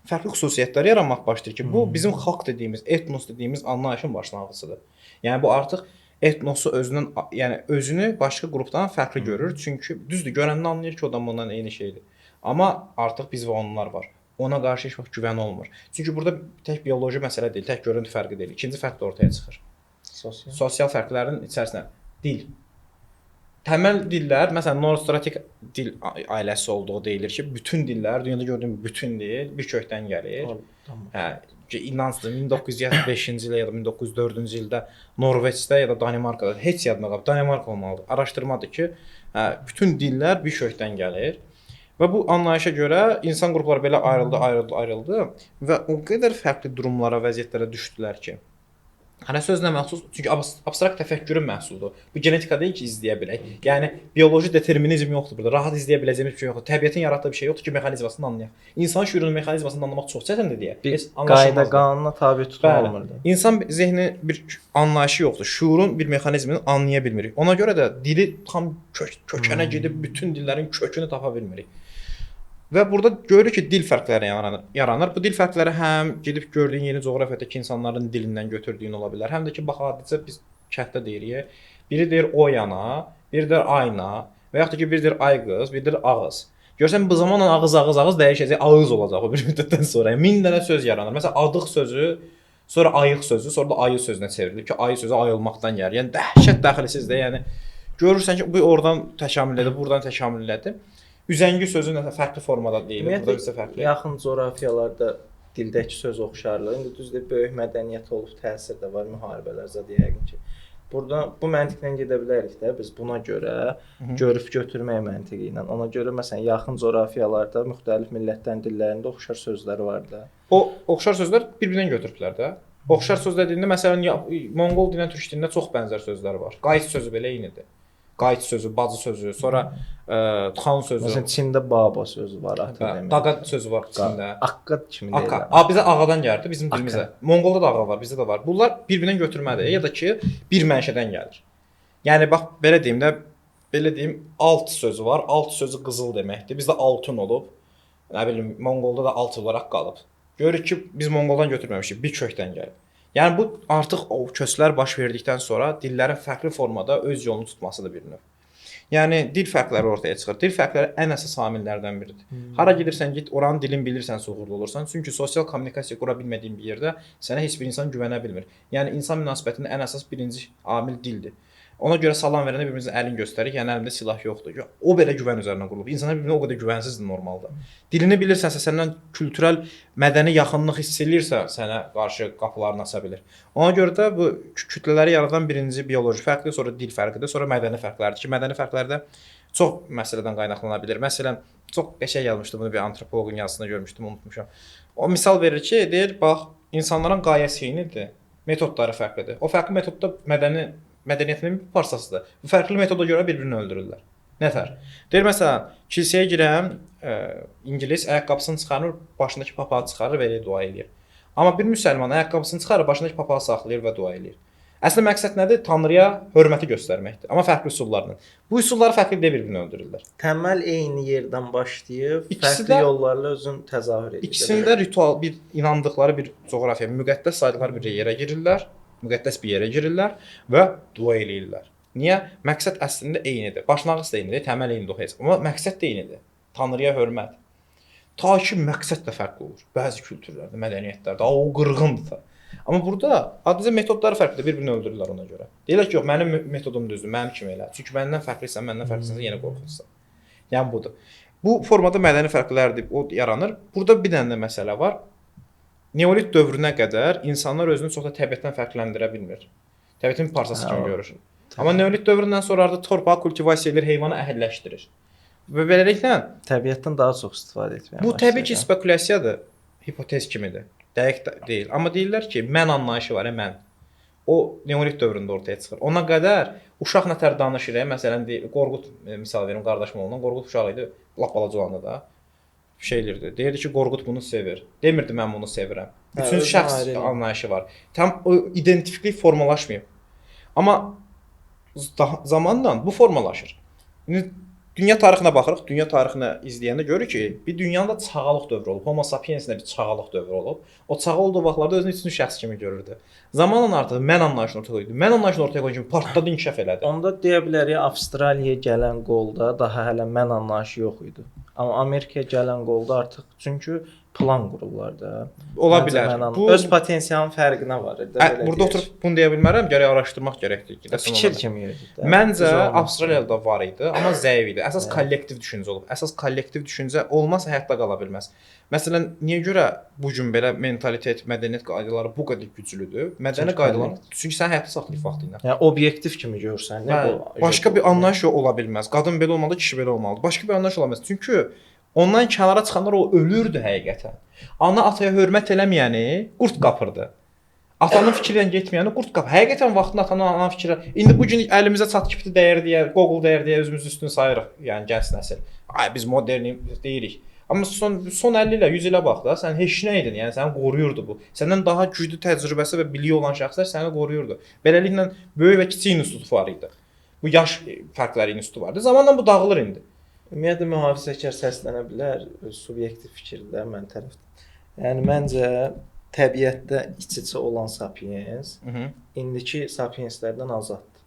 S1: fərqli xüsusiyyətlər yaranmaq başlayır ki, bu bizim xalq dediyimiz, etnos dediyimiz anlayışın başlanğıcıdır. Yəni bu artıq etnosu özünü başqa qrupdan fərqli görür. Çünki düzdür, görəndə anlayır ki, o da bundan eyni şeydir. Amma artıq biz və onlar var. Ona qarşı heç vaxt güvən olmur. Çünki burada tək bioloji məsələ deyil, tək görüntü fərqi deyil. İkinci fərq də ortaya çıxır. Sosial fərqlərin içərisində dil. Təməl dillər, məsələn, Norstratik dil ailəsi olduğu deyilir ki, bütün dillər dünyada gördüyüm bütün dil bir kökdən gəlir. Hə, inancdır 1975-ci ildə ya da 1904-cü ildə Norveçdə ya da Danimarkada heç yadına qalıb, Danimarka olmalıdır. Araşdırmadır ki, bütün dillər bir kökdən gəlir. Və bu anlayışa görə insan qrupları belə ayrıldı və o qədər fərqli durumlara, vəziyyətlərə düşdülər ki, Hərə sözlə məxsus, çünki abstrakt təfəkkürün məhsuludur. Bu genetika deyil ki, izləyə bilək. Yəni bioloji determinizm yoxdur burada. Rahat izləyə biləcəyimiz bir şey yoxdur. Təbiətin yaratdığı bir şey yoxdur ki, mexanizmasını anlayaq. İnsan şüurunun mexanizmasını anlamaq çox çətindir deyə.
S2: Biz qayda qanuna tabe tutulmur.
S1: İnsan zehni bir anlayışı yoxdur. Şuurun bir mexanizmini anlaya bilmirik. Ona görə də dili tam kökənə gedib bütün dillərin kökünü tapa bilmirik. Və burada görürük ki, dil fərqləri yaranır. Bu dil fərqləri həm gedib gördüyün yeni coğrafiyadakı insanların dilindən götürdüyün ola bilər. Həm də ki, bax adicə biz kənddə deyirik. Biri deyir o yana, biri deyir ayna və yaxud da ki, biri deyir ay qız, biri deyir ağız. Görsən bu zamanla ağız dəyişəcək, ağız olacaq o bir müddətdən sonra. 1000 dənə söz yaranır. Məsələn, adıq sözü, sonra ayıq sözü, sonra da ayı sözünə çevrilir ki, ayı sözü ayılmaqdan gəlir. Yəni dəhşət daxilsizdir. Yəni görürsən ki, bu oradan təkamüllədir, buradan təkamüllədir. Üzəngi sözü nəsə fərqli formada deyilir, burada bizə fərqli.
S2: Yaxın coğrafiyalarda dildəki söz oxşarlığı, indi düzdür, böyük mədəniyyət olub, təsir də var, müharibələr zədə yəqin ki. Burada bu məntiqlə gedə bilərik də, biz buna görə görüb götürmək məntiqi ilə. Ona görə məsələn yaxın coğrafiyalarda müxtəlif millətlərin dillərində oxşar sözlər var da.
S1: O oxşar sözlər bir-birindən götürüblər də. Oxşar söz dediyində məsələn Monqol dilinə türk dilində çox bənzər sözlər var. Qayıt sözü belə eynidir. qayıt sözü, bacı sözü, sonra xan sözü.
S2: Məsələn, Çində baba sözü var, ata demək.
S1: Daqa sözü var içində.
S2: Akka kimi
S1: Akka.
S2: deyirlər.
S1: Bizə ağadan gəldi, bizim dilimizə. Monqolda da ağa var, bizdə də var. Bunlar bir-birindən götürmədir ya da ki, bir mənşədən gəlir. Yəni bax belə deyim də, belə deyim, alt sözü var. Alt sözü qızıl deməkdir. Bizdə altın olub. Nə bilim, Monqolda da alt olaraq qalıb. Görürük ki, biz Monqoldan götürməmişik, bir kökdən gəlib. Yəni bu artıq o köçlər baş verdikdən sonra dillərin fərqli formada öz yolunu tutmasıdır bir növ. Yəni dil fərqləri ortaya çıxır. Dil fərqləri ən əsas amillərdən biridir. Hara gedirsən git, oranın dilini bilirsən, uğurlu olursan. Çünki sosial kommunikasiya qura bilmədiyin bir yerdə sənə heç bir insan güvənə bilmir. Yəni insan münasibətində ən əsas birinci amil dildir. Ona görə salam verəndə bir-birimizin əlini göstəririk. Yəni əlimdə silah yoxdur. O belə güvən üzərinə qurulub. İnsanlar bir-birinə o qədər güvənsizdir normalda. Dilini bilirsənsə, səndən kültürel, mədəni yaxınlıq hiss eləyirsə, sənə qarşı qapılarını aça bilər. Ona görə də bu kütlələri yaradan birinci bioloji fərqdir, sonra dil fərqidir, sonra mədəni fərqlərdir ki, mədəni fərqlərdə çox məsələdən qaynaqlana bilər. Məsələn, çox qəşəng yazmışdı, bunu bir antropoloqun yazısında görmüşdüm, unutmuşam. O misal verir ki, deyir, bax, insanların qayəsi eynidir, metodları fərqlidir. O fərqli metodda mədəniyyətin bir parçasıdır. Bu fərqli metoda görə bir-birini öldürürlər. Nətər? Deyir məsələn, kilsəyə girən ingilis ayaqqabısını çıxarır, başındakı papağı çıxarır və elə dua eləyir. Amma bir müsəlman ayaqqabısını çıxarır, başındakı papağı saxlayır və dua eləyir. Əslində məqsəd nədir? Tanrıya hörməti göstərməkdir, amma fərqli üsullarla. Bu üsulları fərqli də bir-birini öldürürlər.
S2: Təməl eyni yerdən başlayıb
S1: İkisi
S2: fərqli
S1: də-
S2: yollarla özünü təzahür edir.
S1: İkisində ritual, bir inandıqları bir coğrafiya, müqəddəs saydıqları bir yerə girirlər, müqəddəs bir yerə girirlər və dua eləyirlər. Niyə? Məqsəd əslində eynidir. Başlanğıc da eynidir, təməl eynidir heç. Amma məqsəd də eynidir. Tanrıya hörmət. Ta ki məqsəd də fərqli olur. Bəzi kültürlərdə, mədəniyyətlərdə o qırğındır da. Amma burada adicə metodları fərqlidir, bir-birini öldürürlər ona görə. Deyirlər ki, yox, mənim metodum düzdür, mənim kimi elə. Çünki məndən fərqlisən, məndən fərqlisən, yenə qorxursan. Yəni budur. Bu formada mədəni fərqlərdir, o yaranır. Burada bir dənə də məsələ var. Neolit dövrünə qədər insanlar özünü çox da təbiətdən fərqləndirə bilmir. Təbiətin bir parçası kimi görür. Amma Neolit dövründən sonra artıq torpağı kultivasiya edir, heyvanı əhəlləşdirir. Və beləliklə
S2: Təbiətdən daha çox istifadə etməyə
S1: bu təbii ki, spekulyasiyadır, hipotez kimidir. Dəqiq deyil. Amma deyirlər ki, mən anlayışı var, mən. O Neolit dövründə ortaya çıxır. Ona qədər uşaq nətər danışır, məsələn, Qorqud misal verim, qardaşım oğlundan, Qorqud uşağı idi, lap balaca olanda da şey elirdi. Deyirdi ki, Qorqud bunu sevir. Demirdi mən bunu sevirəm. Üçüncü şəxs anlayışı var. Tam o identifiklik formalaşmayıb. Amma zamanla bu formalaşır. İndi dünya tarixinə baxırıq, dünya tarixini izləyəndə görürük ki, bir dünyanın da çağalıq dövrü olub. Homo sapiensində bir çağalıq dövrü olub. O çağı olduğu vaxtlarda özünü üçüncü şəxs kimi görürdü. Zamanla artıq mən anlayışını ortaya qoydu. Mən anlayışını ortaya qoyunca partladı, inkişaf elədi.
S2: Onda deyə bilərik Avstraliyaya gələn qolda daha hələ mən anlayışı yox idi. Amma Amerikaya gələn qolda artıq çünki plan qururlar da.
S1: Ola bilər.
S2: Bu öz potensialının fərqinə varır da.
S1: Burada oturub bunu deyə bilmərəm, gərək araşdırmaq gərəkdir ki,
S2: fikir kimi yürüdük də.
S1: Məncə Avstraliyada var idi, amma zəif idi. Əsas kollektiv düşüncə olub. Əsas kollektiv düşüncə olmasa həyatda qala bilməz. Məsələn, niyə görə bu gün belə mentalitet, mədəniyyət qaydaları bu qədər güclüdür? Mədəni qaydalar çünki sən həyatda saxlayıb vaxtı ilə.
S2: Yəni obyektiv kimi görsən, nə bu?
S1: Başqa bir anlayış ola bilməz. Qadın belə olmalı, kişi belə olmalıdır. Başqa bir anlayış ola bilməz. Çünki ondan kənara çıxanlar o ölürdü həqiqətən. Ana ataya hörmət eləməyəni qurd qapırdı. Atanın fikrindən getməyəni qurd qapır. Həqiqətən vaxtında atanın ana fikri. İndi bu gün əlimizə ChatGPT dəyər deyə, Google dəyər deyə özümüz üstün sayırıq. Yəni gənc nəsil. Ay biz moderni deyirik. Amma son 50 ilə 100 ilə bax da, sən heç nə idin. Yəni səni qoruyurdu bu. Səndən daha güclü təcrübəsi və biliyi olan şəxslər səni qoruyurdu. Beləliklə böyük və kiçik institut var idi. Bu yaş fərqləri institutu vardı. Zamanla bu dağılır indi.
S2: Ümumiyyətlə mühafizəkar səslənə bilər, subyektiv fikirdə mən tərəfdən. Yəni məncə təbiətdə iç-içə olan sapiens indiki sapienslərdən azaddır.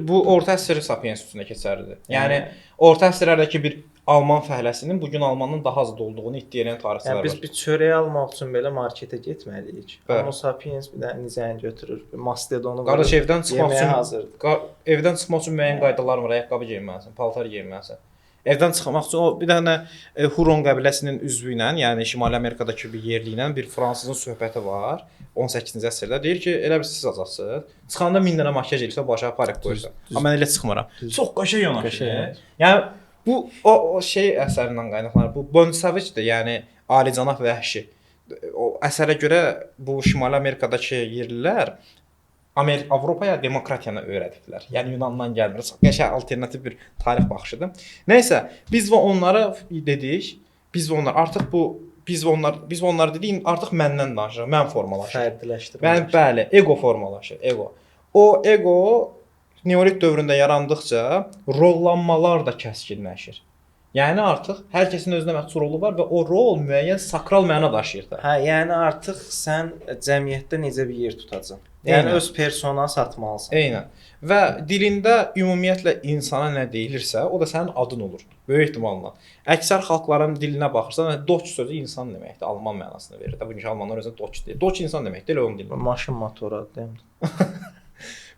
S1: Bu orta əsr sapiens üstünə keçərdi. Yəni orta əsrlərdəki bir Alman fəhləsinin bu gün Almanın daha az olduğunu iddia edən tarixçilər var.
S2: Biz bir çörək almaq üçün belə marketə getməliyik. Homo sapiens bir də nizəni götürür, mastodonu
S1: qardaş evdən çıxmaq üçün
S2: hazırdır.
S1: Evdən çıxmaq üçün müəyyən qaydalar var. Ayaqqabı geyinməlisən, paltar geyinməlisən. Evdən çıxmaq üçün o bir dənə Huron qəbiləsinin üzvü ilə, yəni Şimali Amerikadakı bir yerli ilə bir fransızın söhbəti var. 18-ci əsrdə deyir ki, elə bir siz azadsınız. Çıxanda 1000 dənə makyaj eləyirsən, başa parik qoyursan. Amma mən elə çıxmıram. Çox qəşəng yanaşır. Yəni bu o şey əsərindən qaynaqlanır. Bu Bon Savage-dir, yəni alicənab vəhşi. O əsərə görə bu Şimali Amerikadakı yerlilər Avropaya demokratiyanı öyrədiblər. Yəni Yunandan gəlmir. Qəşəng alternativ bir tarix baxışıdır. Nəysə, biz və onlara dedik. Biz və onlar artıq biz və onlar dedik, artıq məndən danışır. Mən formalaşır.
S2: Fərdiləşdirmə.
S1: Bəli, ego formalaşır, ego. O ego neolit dövründə yarandıqca rollanmalar da kəskinləşir. Yəni artıq hər kəsin özünə məxsus rolu var və o rol müəyyən sakral məna daşıyır da.
S2: Hə, yəni artıq sən cəmiyyətdə necə bir yer tutacaqsan. Yəni
S1: Eynən.
S2: öz persona satmalısan.
S1: Eynən. Və dilində ümumiyyətlə insana nə deyilirsə, o da sənin adın olur. Böyük ehtimalla. Əksər xalqların dilinə baxırsan, doç sözü insan deməkdir. Alman mənasını verir. Bugünkü almanlar özünə doç deyir. Doç insan deməkdir, elə onun dilində.
S2: Maşın motoru deyim.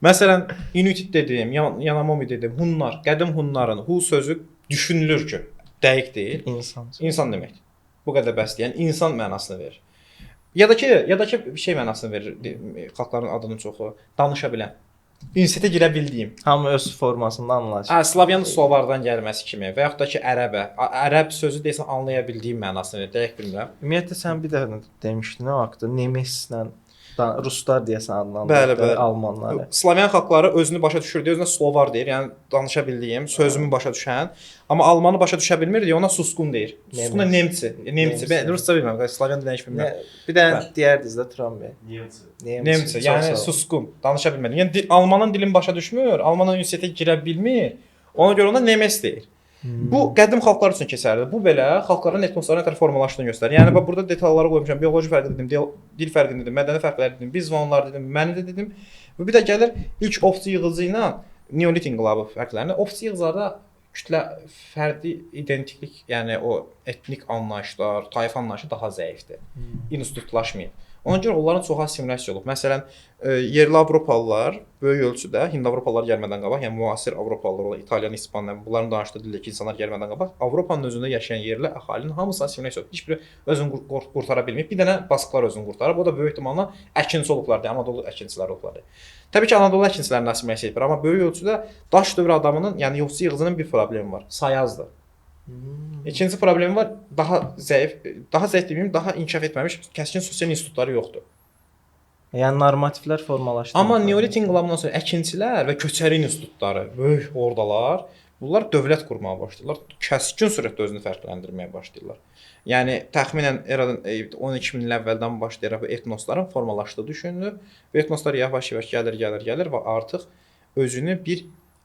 S1: Məsələn, Inuit dedim, Yanomomi dedim, Hunlar, qədim Hunların hu sözü düşünülür ki, dəqiq deyil.
S2: İnsan.
S1: İnsan deməkdir. Bu qədər bəsdir. Yəni insan mənasını verir. Ya da ki bir şey mənasını verir xalqların adının çoxu. Danışa bilən. İnsitə girə bildiyim.
S2: Hamı öz formasında anlaşır.
S1: Slavyan slovardan gəlməsi kimi və yaxud da ki ərəbə. Ərəb sözü desən anlaya bildiyim mənasını verir. Dəqiq bilmirəm.
S2: Ümumiyyətlə sən bir dəfə demişdin o haqqda nemeslə ruslar deyəsən
S1: Bəli,
S2: adlandırdı, almanları.
S1: Slavyan xalqları özünü başa düşür deyə özünə slovar deyir. Yəni danışa bildiyim, sözümü başa düşən, amma almanı başa düşə bilmir deyə ona suskun deyir. Suskun da nemçi. Ben rusca bilmirəm, Slavyan dilini heç bilmirəm.
S2: Bir də deyərdiniz də Tramvay.
S1: Nemçi, yəni suskun, danışa bilmir. Yəni almanın dilini başa düşmür, almanın universitetə girə bilmir. Ona görə ona nemes deyir. Bu qədim xalqlar üçün keçərli. Bu belə xalqların etnoslarına tərəf formalaşdığını göstərir. Yəni bax burada detallara qoymuşam. Bioloji fərqi dedim, dil fərqini dedim, mədəni fərqləri dedim, biz və onlar dedim, məni də dedim. Və bir də gəlir ilk ovçu yığıcı ilə neolit inqilabı fərqlərini. Ovçu yığıcılarda kütlə fərdi identiklik, yəni o etnik anlayışlar, tayfa anlayışı daha zəifdir. İnstitutlaşmayıb. Ona görə onların çoxu assimilasiya olub. Məsələn, yerli Avropalılar böyük ölçüdə Hind Avropalılar gəlmədən qabaq, yəni müasir Avropalılar, olan İtalyan, İspan, bunların danışdığı dildəki insanlar gəlmədən qabaq, Avropanın özündə yaşayan yerli əhalinin hamısı assimilasiya olub. Heç biri özünü qurtara bilməyib. Bir dənə basklar özünü qurtarıb. O da böyük ehtimalla əkinçi olublar, Anadolu əkinçilər olublar. Təbii ki, Anadolu əkinçilərini assimilasiya ediblər, amma böyük ölçüdə daş dövrü adamının, yəni yoxsul yığıcının bir problemi var. Sayazdır. İkinci problemi var, daha zəif deməyim, daha inkişaf etməmiş kəskin sosial institutları yoxdur.
S2: Yəni normativlər formalaşdı.
S1: Amma neolit inqilabından sonra əkinçilər və köçəri institutları, böyük ordalar, bunlar dövlət qurmağa başlayırlar. Kəskin sürətdə özünü fərqləndirməyə başlayırlar. Yəni təxminən eradan 12 min il əvvəldən başlayaraq bu etnosların formalaşdığı düşünülür. Və etnoslar yavaş-yavaş gəlir və artıq özünü bir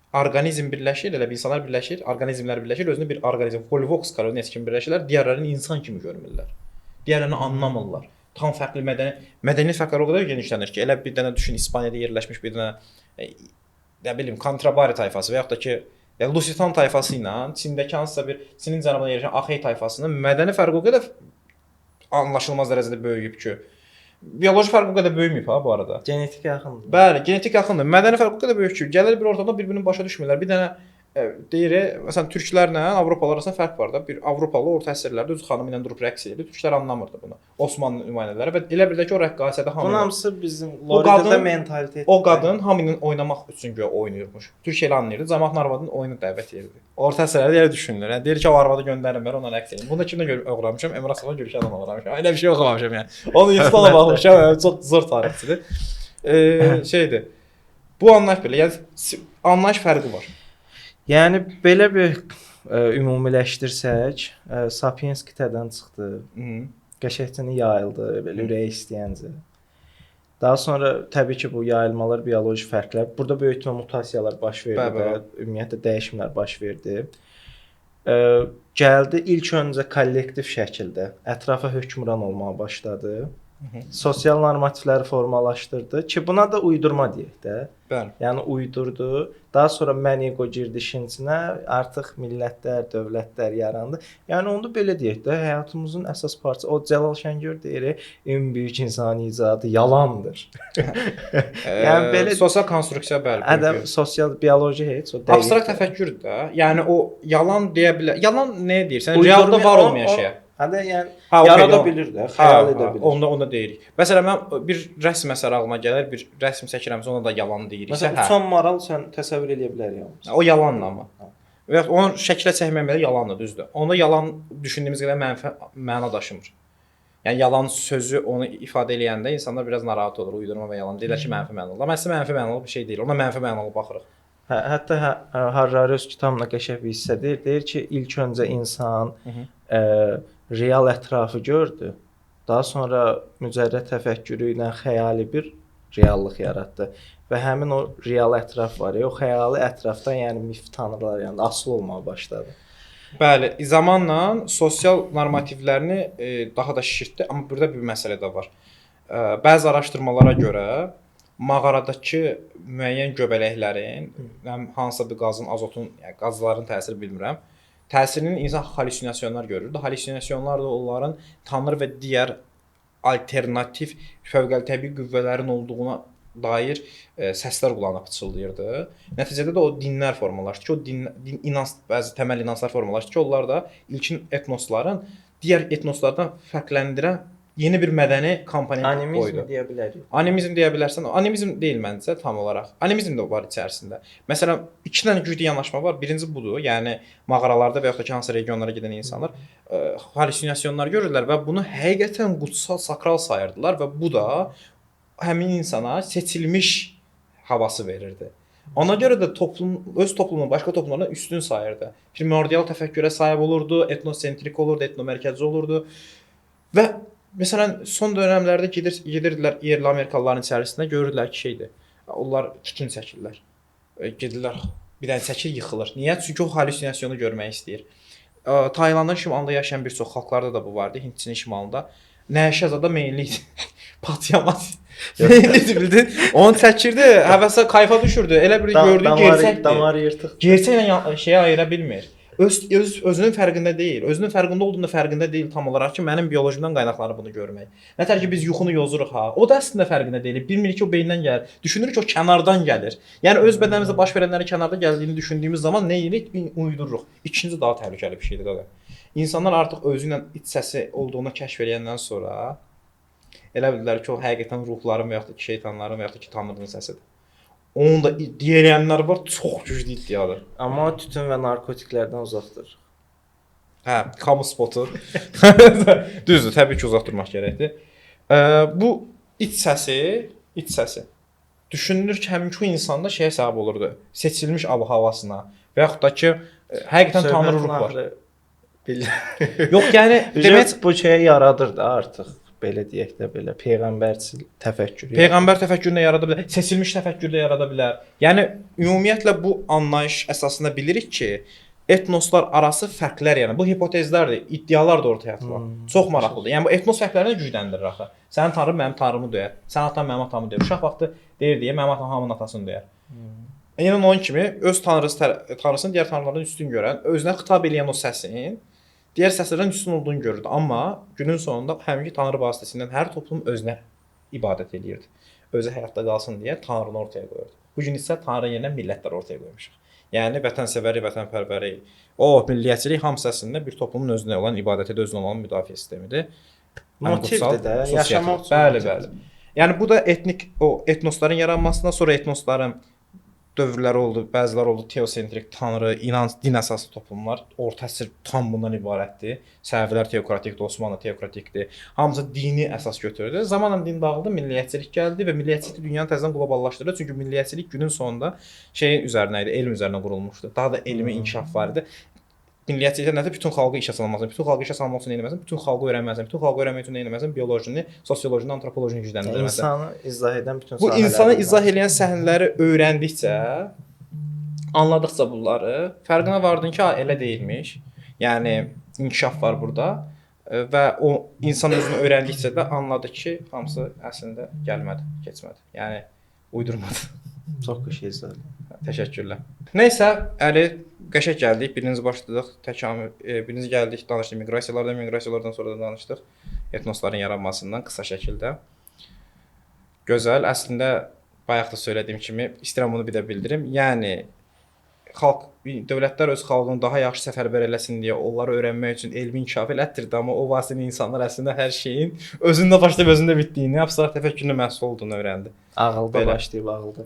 S1: orqanizm birləşir, elə insanlar birləşir, orqanizmlər birləşir, özünü bir orqanizm, Volvox koloniyası kimi birləşirlər, digərlərini insan kimi görmürlər. Digərlərini anlamırlar. Tam fərqli mədəni fərqlər o qədər genişlənir ki, elə bir dənə düşün, İspaniyada yerləşmiş bir dənə nə bilim, Kantrabari tayfası və yaxud da ki, Lusitan tayfası ilə Çindəki hansısa bir Çinin cənubunda yerləşən Axey tayfasının mədəni fərqi o qədər anlaşılmaz dərəcədə böyüyüb ki, bioloji fərq o qədər böyüməyib ha bu arada.
S2: Genetik yaxındır.
S1: Bəli, genetik yaxındır. Mədəni fərq o qədər böyük ki, gəlir bir ortamda bir-birini başa düşmürlər. Bir dənə deyir, məsələn türklərlə Avropalılar arasında fərq var da. Bir Avropalı orta əsrlərdə öz xanımı ilə durub rəqs edirdi. Türklər anlamırdı bunu. Osmanlı nümayəndələri və elə bir də ki, o rəqqasədə hamı.
S2: Bunun hamısı bizim Loredada mentalitet.
S1: O qadın hamının oynamaq üçün göyə oynayırmış. Türk elə anlayırdı. Camaat arvadın oyunu dəvət edirdi. Orta əsrlərdə elə düşünülür. Yəni deyir ki, o arvadı göndərin ona rəqs edin. Bunu da kimdən görüb öyrənmişəm? Emrah Səfa Gülşənlə öyrənmişəm. Elə bir şey oxumamışam yəni. Onun Instagramına baxmışam, çox zor tarixçidir. Şeydir. Bu anlayış belə, yəni anlayış fərqi var.
S2: Yəni belə bir ümumiləşdirsək, Sapiens qitədən çıxdı. Qəşəngcə yayıldı, belə ürəyi istəyincə. Daha sonra təbii ki, bu yayılmalar, bioloji fərqlər, burada böyük mutasiyalar baş verdi və ümumiyyətlə dəyişimlər baş verdi. Gəldi ilk öncə kollektiv şəkildə ətrafa hökmran olmağa başladı. Sosial normativləri formalaşdırdı ki, buna da uydurma deyək də.
S1: Bəli.
S2: Yəni uydurdu. Daha sonra mən ego girdi işin içinə, artıq millətlər, dövlətlər yarandı. Yəni onu belə deyək də, həyatımızın əsas parçası. O Cəlal Şəngör deyir, ən böyük insani icadı yalandır. Yəni belə
S1: sosial konstruksiya bəli.
S2: Adam sosial bioloji heç o
S1: dəqiq. Abstrakt təfəkkürdür də. Yəni o yalan deyə bilər. Yalan nə deyirsən? Realda var olmayan şeyə.
S2: Hədə yəni yarada bilir də, xəyal edə bilir.
S1: Onda deyirik. Məsələn mən bir rəsm əsəri ağlıma gələr, bir rəsm çəkirəmsə ona da yalan deyirik.
S2: Məsələn, uçan maral sən təsəvvür edə bilərsən yalnız.
S1: O yalandır amma. Və onu şəklə çəkmək belə yalandır, düzdür. Onda yalan düşündüyümüz qədər mənfi məna daşımır. Yəni yalan sözü onu ifadə eləyəndə insanlar biraz narahat olur, uydurma və yalan. Deyirlər ki, mənfi mənalı. Amma əslində mənfi mənalı bir şey deyil. Ona mənfi mənalı baxırıq.
S2: Hətta Harari öz kitabında qəşəng bir hissə deyir. Deyir ki, ilk öncə insan real ətrafı gördü. Daha sonra mücərrəd təfəkkürü ilə xəyali bir reallıq yaratdı. Və həmin o real ətraf var ya, o xəyali ətrafdan yəni mif tanrılar, yəni asılı olmağa başladı.
S1: Bəli, zamanla sosial normativlərini daha da şişirtdi, amma burada bir məsələ də var. Bəzi araşdırmalara görə mağaradakı müəyyən göbələklərin, hansısa bir qazın, azotun, yəni qazların təsiri bilmirəm, təsirinin insan halüsinasyonlar görürdü. Halüsinasyonlar da onların tanrı və digər alternativ fövqəltəbii qüvvələrin olduğuna dair səslər qulağına pıçıldayırdı. Nəticədə də o dinlər formalaşdı ki, o din inanc, bəzi təməl inanclar formalaşdı ki, onlar da ilkin etnosların digər etnoslardan fərqləndirən yeni bir mədəni komponent
S2: Animizm
S1: qoydu.
S2: deyə bilərik.
S1: Animizm deyə bilərsən. Animizm deyil məncə tam olaraq. Animizm də var içərisində. Məsələn, iki dənə güclü yanaşma var. Birinci budur. Yəni mağaralarda və yaxud da ki, hansı regionlara gedən insanlar halüsinasyonlar görürlər və bunu həqiqətən qutsal, sakral sayırdılar və bu da həmin insana seçilmiş havası verirdi. Ona görə də öz toplumunu başqa toplumlardan üstün sayırdı. Primordial təfəkkürə sahib olurdu, etnosentrik olurdu, etnomərkəzi olurdu və məsələn son dövrlərdə gedirdilər yerli Amerikalıların içərisində görürlər ki, şeydir. Onlar tütün çəkirlər. Gedirlər bir dənə çəkir, yıxılır. Niyə? Çünki o halüsinasyonu görmək istəyir. Taylandın şimalında yaşayan bir çox xalqlarda da bu vardı, Hindçinin şimalında. Nəşə zada meyilli idi. Patyamat. Meyilli bildin? Onu çəkirdi, həvəsə kayfa düşürdü. Elə bir gördü gerçəkdir.
S2: Damar yırtıq.
S1: Gerçəklə şeyə ayıra bilmir. Özünün fərqində deyil. Özünün fərqində olduğunda fərqində deyil tam olaraq ki, mənim biolojimdən qaynaqlanır bunu görmək. Nətər ki biz yuxunu yozuruq ha. O da əslində fərqində deyil. Bilmir ki o beyindən gəlir. Düşünür ki o kənardan gəlir. Yəni öz bədənimizdə baş verənlərin kənarda gəldiyini düşündüyümüz zaman nə edirik? Uydururuq. İkinci daha təhlükəli bir şeydir də. İnsanlar artıq özü ilə iç səsi olduğunu kəşf edəndən sonra elə bildilər ki, o həqiqətən ruhların və yaxud da ki, şeytanların və yaxud da ki, tanrının səsidir. Onun da deyilənlər var, çox güclü iddiadır.
S2: Amma tütün və narkotiklərdən uzaqdır.
S1: Hə, kamu spotu. Düzdür, təbii ki, uzaq durmaq gərəkdir. Bu iç səsi düşünülür ki, həmin ki insanda şeyə səbəb olurdu. Seçilmiş ab-havasına və yaxud da ki, həqiqətən tanrı ruh var. Yox, yəni
S2: demək bu şeyə yaradır da artıq. Belə deyək də belə peyğəmbərçil təfəkkür.
S1: Peyğəmbər təfəkkürünü yarada bilər, seçilmiş təfəkkür də yarada bilər. Yəni ümumiyyətlə bu anlayış əsasında bilirik ki, etnoslar arası fərqlər yəni bu hipotezlərdir, iddialar da ortaya atılır. Çox maraqlıdır. Yəni bu etnos fərqlərini gücləndirir axı. Sənin tanrın mənim tanrımı döyər. Sənin atan mənim atamı döyər. Uşaq vaxtı deyir deyə mənim atam hamının atasını döyər. Yəni onun kimi öz tanrısını digər tanrılardan üstün görən, özünə xitab edən o səsin digər səslərdən üstün olduğunu görürdü. Amma günün sonunda həminki tanrı vasitəsilə hər toplum özünə ibadət edirdi. Özü həyatda qalsın deyə tanrını ortaya qoyurdu. Bu gün isə tanrı yerinə millətlər ortaya qoymuşuq. Yəni vətənsevəri, vətənpərvəri, o milliyyətçilik hamısı əslində bir toplumun özünə olan ibadəti, özünə olan müdafiə sistemidir.
S2: Motivdir də, yaşamaq üçün.
S1: Bəli. Yəni bu da etnosların yaranmasından sonra etnosların dövrləri oldu, bəziləri oldu teosentrik, tanrı, inanc, din əsaslı toplumlar. Orta əsr tam bundan ibarətdir. Səfəvilər teokratikdir, Osmanlı teokratikdir. Hamısı dini əsas götürdü. Zamanla din dağıldı, milliyyətçilik gəldi və milliyyətçilik dünyanı təzədən qloballaşdırdı. Çünki milliyyətçilik günün sonunda şeyin üzərinə idi, elm üzərinə qurulmuşdu. Daha da elmi inkişaf var idi. Milliyyətçilikdə nədir? Bütün xalqı işə salmalısan. Bütün xalqı işə salmaq üçün nə etməlisən? Bütün xalqı öyrənməlisən. Bütün xalqı öyrənmək üçün nə etməlisən? Biolojini, sosiolojini, antropolojini gücləndirməlisən.
S2: İnsanı izah edən bütün
S1: bu insanı izah edən səhnələri öyrəndikcə, anladıqca bunları fərqinə vardın ki, elə deyilmiş. Yəni inkişaf var burada və o insan özünü öyrəndikcə də anladı ki, hamısı əslində gəlmədi, keçmədi. Yəni uydurmadı.
S2: Çox qəşəng izah.
S1: Təşəkkürlər. Nəysə, Əli qəşəng gəldik. Birinci başladıq təkamül, birinci gəldik, danışdıq miqrasiyalardan sonra da danışdıq etnosların yaranmasından qısa şəkildə. Gözəl. Əslində bayaq da söylədiyim kimi istəyirəm bunu bir də bildirim. Yəni dövlətlər öz xalqını daha yaxşı səfərbər eləsin deyə onları öyrənmək üçün elmi inkişaf elətdirdi, amma o vasitələ insanlar əslində hər şeyin özündə başlayıb özündə bitdiyini, abstrakt təfəkkürün məhsul olduğunu öyrəndi.
S2: Ağılda başlayıb ağılda.